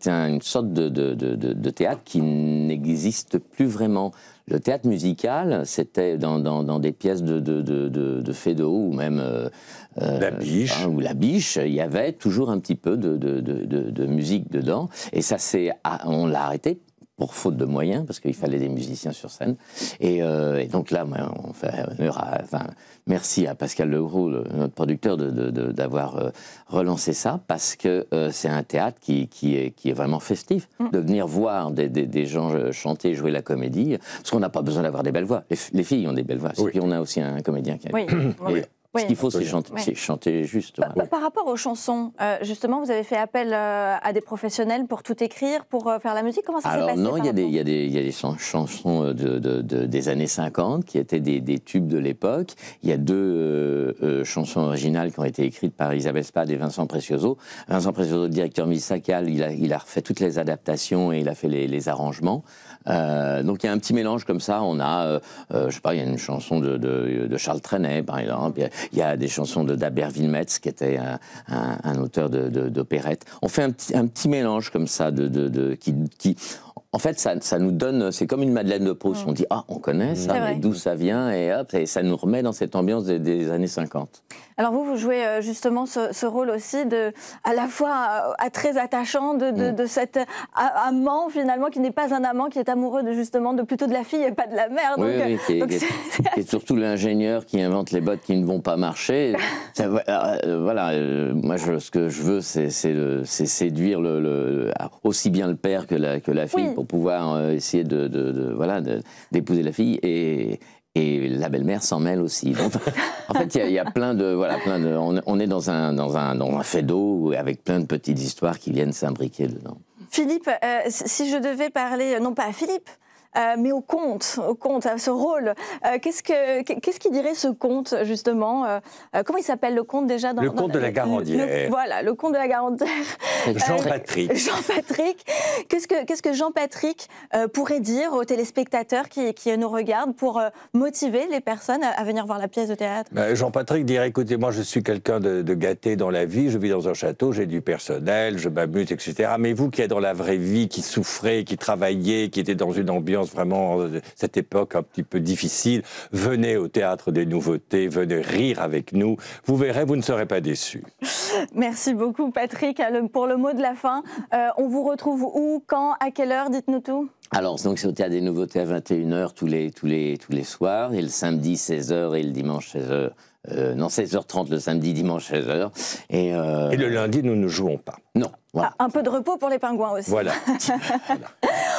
une sorte de théâtre qui n'existe plus vraiment. Le théâtre musical, c'était dans des pièces de Feydeau ou même La Biche. Ou La Biche, il y avait toujours un petit peu de musique dedans. Et ça, on l'a arrêté pour faute de moyens, parce qu'il fallait des musiciens sur scène. Et donc là, on fait merci à Pascal Legros, notre producteur, d'avoir relancé ça, parce que c'est un théâtre qui est vraiment festif. De venir voir des gens chanter et jouer la comédie, parce qu'on n'a pas besoin d'avoir des belles voix. Les filles ont des belles voix. Et puis on a aussi un comédien qui a... Ce qu'il faut, c'est chanter juste. Par rapport aux chansons, justement, vous avez fait appel à des professionnels pour tout écrire, pour faire la musique. Comment ça s'est passé? Alors non, il y a des chansons des années 50 qui étaient des tubes de l'époque. Il y a 2 chansons originales qui ont été écrites par Isabelle Spade et Vincent Precioso. Vincent Precioso, directeur musical, il a refait toutes les adaptations et il a fait les arrangements. Donc il y a un petit mélange comme ça. On a, je sais pas, il y a une chanson de Charles Trenet, par exemple. Il y a des chansons d'Aberville-Metz, qui était un auteur d'opérette. On fait un petit mélange comme ça, qui en fait, ça nous donne, c'est comme une Madeleine de Proust. On dit, on connaît ça, mais d'où ça vient, et hop, et ça nous remet dans cette ambiance des années 50. Alors vous jouez justement ce rôle aussi à la fois très attachant de cet amant finalement qui n'est pas un amant, qui est amoureux plutôt de la fille et pas de la mère. Oui, qui est surtout l'ingénieur qui invente les bottes qui ne vont pas marcher. Voilà, moi ce que je veux, c'est séduire aussi bien le père que la fille pour pouvoir essayer d'épouser la fille et la belle-mère s'en mêle aussi. Donc, en fait, il y a plein de... On est dans un Feydeau avec plein de petites histoires qui viennent s'imbriquer dedans. Philippe, si je devais parler, non pas à Philippe, mais au conte, à ce rôle, qu'est-ce qu'il dirait ce conte, justement comment il s'appelle le conte déjà Le conte de la Garandière. Voilà, le conte de la Garandière. Jean-Patrick. Jean-Patrick. Qu'est-ce que Jean-Patrick pourrait dire aux téléspectateurs qui nous regardent pour motiver les personnes à venir voir la pièce de théâtre? Jean-Patrick dirait, écoutez, moi je suis quelqu'un de gâté dans la vie, je vis dans un château, j'ai du personnel, je m'amuse, etc. Mais vous qui êtes dans la vraie vie, qui souffrez, qui travaillez, qui étiez dans une ambiance vraiment cette époque un petit peu difficile, venez au Théâtre des Nouveautés, venez rire avec nous, vous verrez, vous ne serez pas déçus. Merci beaucoup Patrick. Pour le mot de la fin, on vous retrouve où, quand, à quelle heure, dites-nous tout. Alors, donc c'est au Théâtre des Nouveautés à 21h tous les soirs, et le samedi 16h et le dimanche 16h. 16h30 le samedi, dimanche 16h. Et le lundi, nous ne jouons pas. Non. Voilà. Un peu de repos pour les pingouins aussi. Voilà.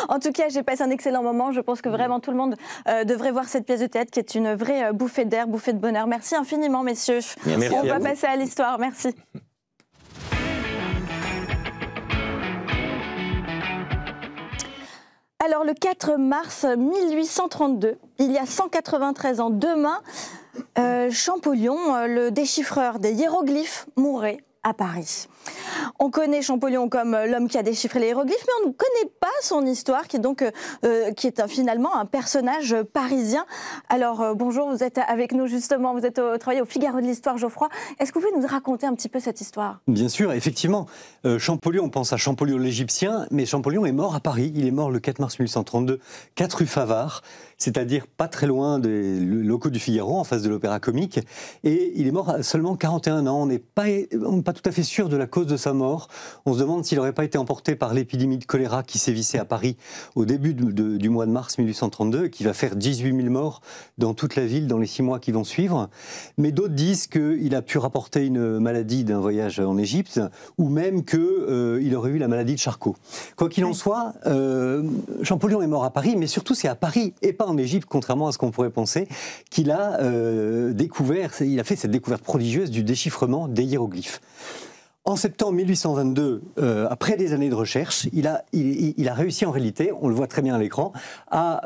En tout cas, j'ai passé un excellent moment. Je pense que vraiment tout le monde devrait voir cette pièce de théâtre qui est une vraie bouffée d'air, bouffée de bonheur. Merci infiniment, messieurs. Merci. On va passer à l'histoire. Merci. Alors, le 4 mars 1832, il y a 193 ans, demain, Champollion, le déchiffreur des hiéroglyphes, mourrait à Paris. On connaît Champollion comme l'homme qui a déchiffré les hiéroglyphes, mais on ne connaît pas son histoire, qui est finalement un personnage parisien. Alors bonjour, vous êtes avec nous justement, vous êtes au travail au Figaro de l'Histoire, Geoffroy. Est-ce que vous pouvez nous raconter un petit peu cette histoire? Bien sûr, effectivement. Champollion, on pense à Champollion l'Égyptien, mais Champollion est mort à Paris. Il est mort le 4 mars 1832, 4 rue Favard, c'est-à-dire pas très loin des locaux du Figaro, en face de l'Opéra Comique. Et il est mort à seulement 41 ans. On n'est pas tout à fait sûr de la cause de sa mort. On se demande s'il n'aurait pas été emporté par l'épidémie de choléra qui sévissait à Paris au début du mois de mars 1832, qui va faire 18 000 morts dans toute la ville dans les 6 mois qui vont suivre. Mais d'autres disent qu'il a pu rapporter une maladie d'un voyage en Égypte, ou même qu'il aurait eu la maladie de Charcot. Quoi qu'il en soit, Champollion est mort à Paris, mais surtout c'est à Paris et pas en Égypte, contrairement à ce qu'on pourrait penser, qu'il a il a fait cette découverte prodigieuse du déchiffrement des hiéroglyphes. En septembre 1822, après des années de recherche, il a réussi en réalité, on le voit très bien à l'écran, à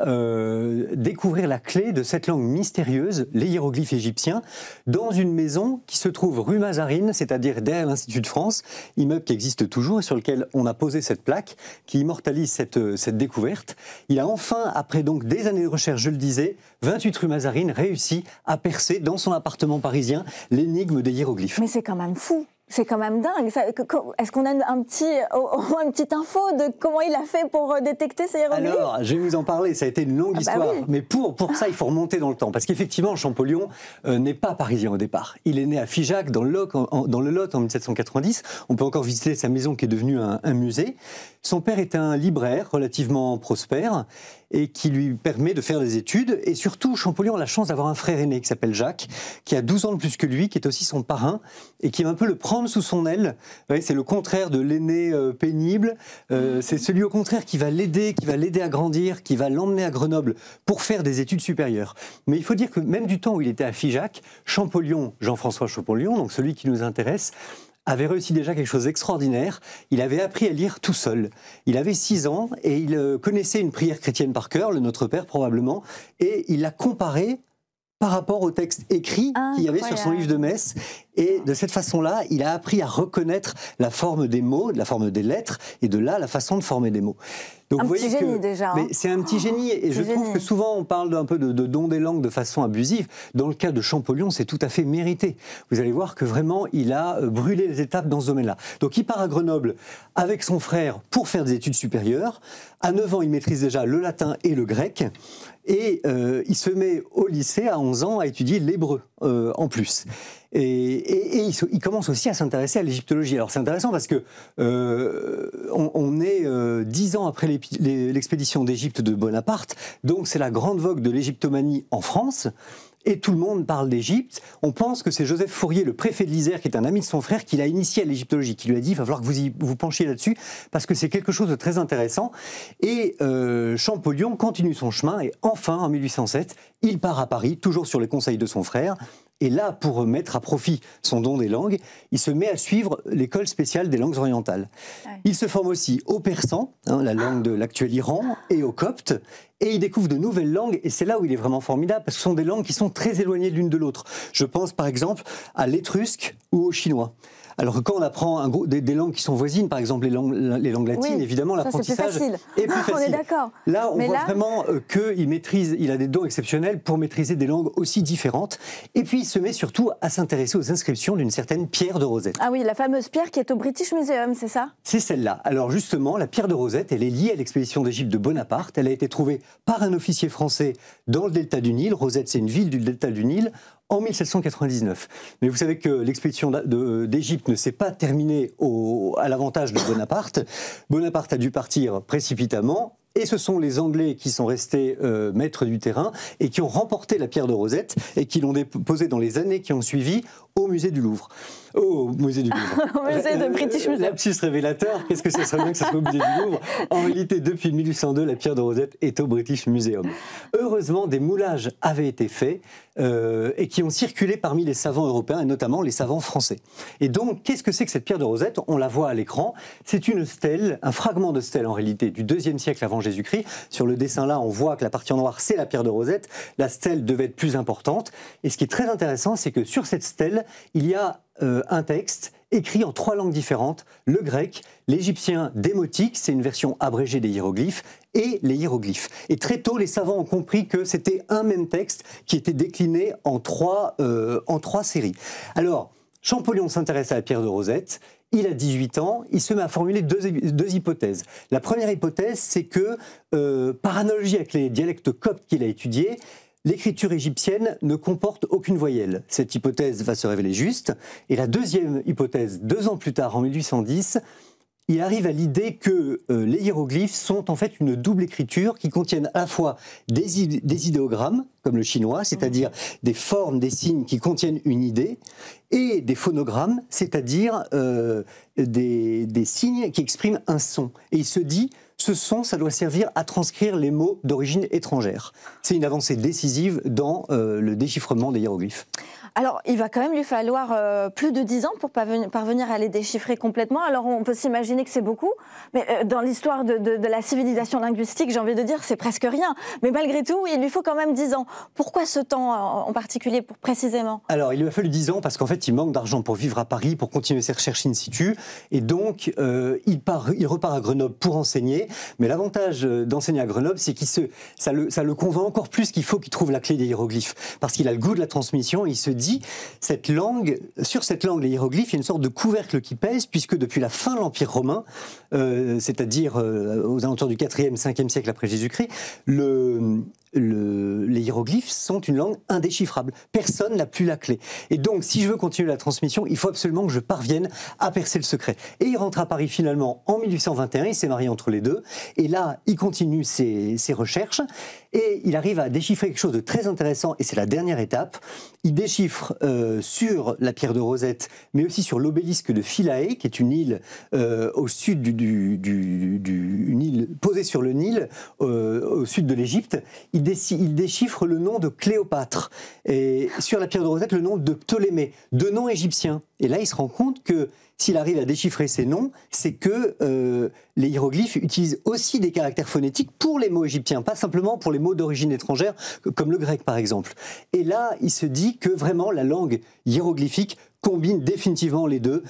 découvrir la clé de cette langue mystérieuse, les hiéroglyphes égyptiens, dans une maison qui se trouve rue Mazarine, c'est-à-dire derrière l'Institut de France, immeuble qui existe toujours et sur lequel on a posé cette plaque qui immortalise cette découverte. Il a enfin, après donc des années de recherche, je le disais, 28 rue Mazarine, réussi à percer dans son appartement parisien l'énigme des hiéroglyphes. Mais c'est quand même fou! C'est quand même dingue. Est-ce qu'on a au moins une petite info de comment il a fait pour détecter ces hiéroglyphes? Alors, je vais vous en parler. Ça a été une longue histoire. Oui. Mais pour ça, il faut remonter dans le temps. Parce qu'effectivement, Champollion n'est pas parisien au départ. Il est né à Figeac, dans le Lot, en 1790. On peut encore visiter sa maison qui est devenue un musée. Son père est un libraire relativement prospère et qui lui permet de faire des études. Et surtout, Champollion a la chance d'avoir un frère aîné qui s'appelle Jacques, qui a 12 ans de plus que lui, qui est aussi son parrain et qui va un peu le prendre sous son aile. C'est le contraire de l'aîné pénible. C'est celui au contraire qui va l'aider à grandir, qui va l'emmener à Grenoble pour faire des études supérieures. Mais il faut dire que même du temps où il était à Figeac, Champollion, Jean-François Champollion, donc celui qui nous intéresse, avait réussi déjà quelque chose d'extraordinaire. Il avait appris à lire tout seul. Il avait 6 ans et il connaissait une prière chrétienne par cœur, le Notre Père probablement, et il l'a comparé par rapport au texte écrit qu'il y avait sur son livre de messe. Et de cette façon-là, il a appris à reconnaître la forme des mots, la forme des lettres, et de là, la façon de former des mots. Donc, un petit génie déjà. Mais c'est un petit génie, et je trouve que souvent on parle un peu de don des langues de façon abusive. Dans le cas de Champollion, c'est tout à fait mérité. Vous allez voir que vraiment, il a brûlé les étapes dans ce domaine-là. Donc il part à Grenoble avec son frère pour faire des études supérieures. À 9 ans, il maîtrise déjà le latin et le grec. Et il se met au lycée à 11 ans à étudier l'hébreu en plus. Et il commence aussi à s'intéresser à l'égyptologie. Alors c'est intéressant parce que on est 10 ans après l'expédition d'Égypte de Bonaparte, donc c'est la grande vogue de l'égyptomanie en France. Et tout le monde parle d'Égypte. On pense que c'est Joseph Fourier, le préfet de l'Isère, qui est un ami de son frère, qui l'a initié à l'égyptologie, qui lui a dit « il va falloir que vous penchiez là-dessus, parce que c'est quelque chose de très intéressant ». Et Champollion continue son chemin, et enfin, en 1807, il part à Paris, toujours sur les conseils de son frère. Et là, pour mettre à profit son don des langues, il se met à suivre l'école spéciale des langues orientales. Ouais. Il se forme aussi au persan, la langue de l'actuel Iran, et au copte. Et il découvre de nouvelles langues, et c'est là où il est vraiment formidable, parce que ce sont des langues qui sont très éloignées l'une de l'autre. Je pense par exemple à l'étrusque ou au chinois. Alors que quand on apprend des langues qui sont voisines, par exemple les langues latines, oui, évidemment l'apprentissage est plus facile. On est d'accord. Là, on voit vraiment qu'il a des dons exceptionnels pour maîtriser des langues aussi différentes. Et puis il se met surtout à s'intéresser aux inscriptions d'une certaine pierre de Rosette. Ah oui, la fameuse pierre qui est au British Museum, c'est ça? C'est celle-là. Alors justement, la pierre de Rosette, elle est liée à l'expédition d'Égypte de Bonaparte. Elle a été trouvée par un officier français dans le delta du Nil. Rosette, c'est une ville du delta du Nil, en 1799. Mais vous savez que l'expédition d'Égypte ne s'est pas terminée à l'avantage de Bonaparte. Bonaparte a dû partir précipitamment. Et ce sont les Anglais qui sont restés maîtres du terrain et qui ont remporté la pierre de Rosette et qui l'ont déposée dans les années qui ont suivi au musée du Louvre. Au musée du Louvre. Au musée de British Museum. Lapsus révélateur, qu'est-ce que ça serait bien que ça soit au musée du Louvre? En réalité, depuis 1802, la pierre de Rosette est au British Museum. Heureusement, des moulages avaient été faits et qui ont circulé parmi les savants européens et notamment les savants français. Et donc, qu'est-ce que c'est que cette pierre de Rosette? On la voit à l'écran. C'est une stèle, un fragment de stèle en réalité du IIe siècle avant Jésus-Christ. Sur le dessin là, on voit que la partie en noir, c'est la pierre de Rosette. La stèle devait être plus importante. Et ce qui est très intéressant, c'est que sur cette stèle, il y a un texte écrits en 3 langues différentes, le grec, l'égyptien démotique, c'est une version abrégée des hiéroglyphes, et les hiéroglyphes. Et très tôt, les savants ont compris que c'était un même texte qui était décliné en 3 séries. Alors, Champollion s'intéresse à la pierre de Rosette. Il a 18 ans, il se met à formuler 2 hypothèses. La première hypothèse, c'est que, par analogie avec les dialectes coptes qu'il a étudiés, l'écriture égyptienne ne comporte aucune voyelle. Cette hypothèse va se révéler juste. Et la deuxième hypothèse, 2 ans plus tard, en 1810, il arrive à l'idée que les hiéroglyphes sont en fait une double écriture qui contiennent à la fois des idéogrammes, comme le chinois, c'est-à-dire des formes, des signes qui contiennent une idée, et des phonogrammes, c'est-à-dire des signes qui expriment un son. Et il se dit, ce son, ça doit servir à transcrire les mots d'origine étrangère. C'est une avancée décisive dans le déchiffrement des hiéroglyphes. Alors, il va quand même lui falloir plus de 10 ans pour parvenir à les déchiffrer complètement. Alors, on peut s'imaginer que c'est beaucoup, mais dans l'histoire de la civilisation linguistique, j'ai envie de dire, c'est presque rien. Mais malgré tout, il lui faut quand même 10 ans. Pourquoi ce temps en particulier, précisément? Alors, il lui a fallu 10 ans parce qu'en fait, il manque d'argent pour vivre à Paris, pour continuer ses recherches in situ. Et donc, il repart à Grenoble pour enseigner. Mais l'avantage d'enseigner à Grenoble, c'est que ça le convainc encore plus qu'il faut qu'il trouve la clé des hiéroglyphes. Parce qu'il a le goût de la transmission et il se dit, sur cette langue, les hiéroglyphes, il y a une sorte de couvercle qui pèse, puisque depuis la fin de l'Empire romain, c'est-à-dire aux alentours du 4e, 5e siècle après Jésus-Christ, les hiéroglyphes sont une langue indéchiffrable. Personne n'a plus la clé. Et donc, si je veux continuer la transmission, il faut absolument que je parvienne à percer le secret. Et il rentre à Paris finalement en 1821, il s'est marié entre les deux, et là, il continue ses recherches, et il arrive à déchiffrer quelque chose de très intéressant, et c'est la dernière étape. Il déchiffre sur la pierre de Rosette, mais aussi sur l'obélisque de Philae, qui est une île au sud une île posée sur le Nil, au sud de l'Égypte. Il déchiffre le nom de Cléopâtre, et sur la pierre de Rosette, le nom de Ptolémée, 2 noms égyptiens. Et là, il se rend compte que s'il arrive à déchiffrer ces noms, c'est que les hiéroglyphes utilisent aussi des caractères phonétiques pour les mots égyptiens, pas simplement pour les mots d'origine étrangère, comme le grec par exemple. Et là, il se dit que vraiment la langue hiéroglyphique combine définitivement les deux,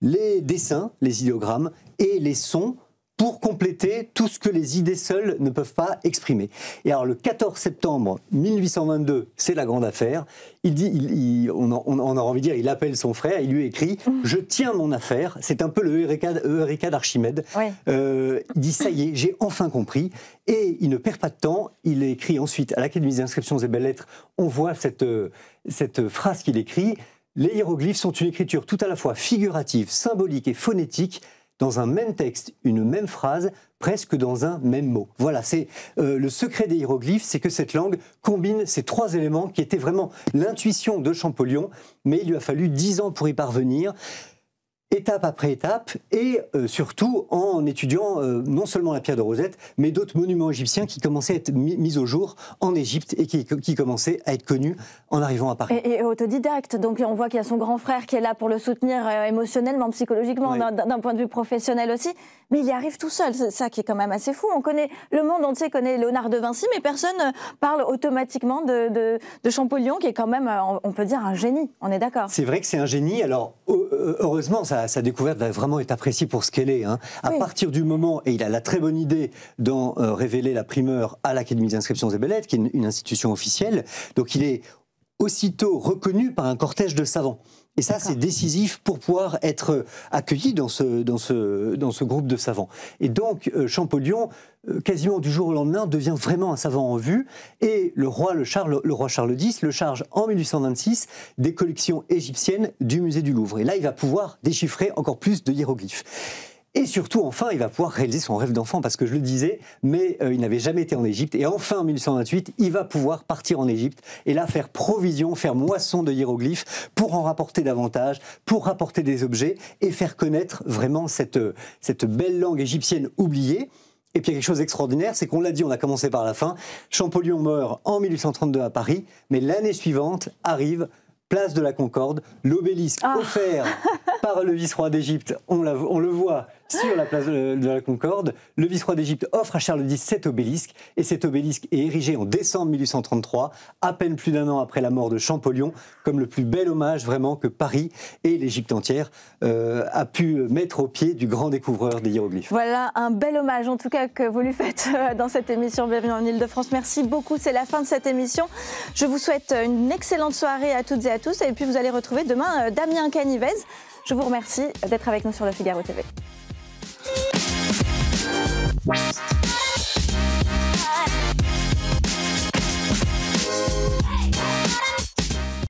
les dessins, les idéogrammes, et les sons, pour compléter tout ce que les idées seules ne peuvent pas exprimer. Et alors le 14 septembre 1822, c'est la grande affaire, il dit, on a envie de dire, il appelle son frère, il lui écrit « Je tiens mon affaire », c'est un peu le Eureka d'Archimède. Ouais. Il dit « Ça y est, j'ai enfin compris ». Et il ne perd pas de temps, il écrit ensuite à l'Académie des inscriptions et belles-lettres, on voit cette phrase qu'il écrit « Les hiéroglyphes sont une écriture tout à la fois figurative, symbolique et phonétique, dans un même texte, une même phrase, presque dans un même mot. » Voilà, c'est le secret des hiéroglyphes, c'est que cette langue combine ces 3 éléments qui étaient vraiment l'intuition de Champollion, mais il lui a fallu 10 ans pour y parvenir, étape après étape, et surtout en étudiant non seulement la pierre de Rosette, mais d'autres monuments égyptiens qui commençaient à être mis au jour en Égypte et qui commençaient à être connus en arrivant à Paris. Et autodidacte, donc on voit qu'il y a son grand frère qui est là pour le soutenir émotionnellement, psychologiquement, ouais, d'un point de vue professionnel aussi, mais il y arrive tout seul, c'est ça qui est quand même assez fou. Le monde entier connaît Léonard de Vinci, mais personne parle automatiquement de Champollion, qui est quand même, on peut dire, un génie, on est d'accord? C'est vrai que c'est un génie, alors heureusement, sa découverte va vraiment être appréciée pour ce qu'elle est. Hein. À partir du moment, et il a la très bonne idée d'en révéler la primeur à l'Académie des inscriptions et belles-lettres, qui est une institution officielle, donc il est aussitôt reconnu par un cortège de savants. Et ça, c'est décisif pour pouvoir être accueilli dans ce groupe de savants. Et donc, Champollion, quasiment du jour au lendemain, devient vraiment un savant en vue. Et le roi Charles X le charge en 1826 des collections égyptiennes du musée du Louvre. Et là, il va pouvoir déchiffrer encore plus de hiéroglyphes. Et surtout, enfin, il va pouvoir réaliser son rêve d'enfant, parce que je le disais, mais il n'avait jamais été en Égypte. Et enfin, en 1828, il va pouvoir partir en Égypte et là faire provision, faire moisson de hiéroglyphes pour en rapporter davantage, pour rapporter des objets et faire connaître vraiment cette belle langue égyptienne oubliée. Et puis il y a quelque chose d'extraordinaire, c'est qu'on l'a dit, on a commencé par la fin. Champollion meurt en 1832 à Paris, mais l'année suivante arrive place de la Concorde, l'obélisque offert par le vice-roi d'Égypte. On le voit sur la place de la Concorde. Le vice-roi d'Égypte offre à Charles X cet obélisque, et cet obélisque est érigé en décembre 1833, à peine plus d'un an après la mort de Champollion, comme le plus bel hommage vraiment que Paris et l'Égypte entière a pu mettre au pied du grand découvreur des hiéroglyphes. Voilà un bel hommage en tout cas que vous lui faites dans cette émission Bienvenue en Ile-de-France. Merci beaucoup, c'est la fin de cette émission. Je vous souhaite une excellente soirée à toutes et à tous, et puis vous allez retrouver demain Damien Canivez. Je vous remercie d'être avec nous sur le Figaro TV.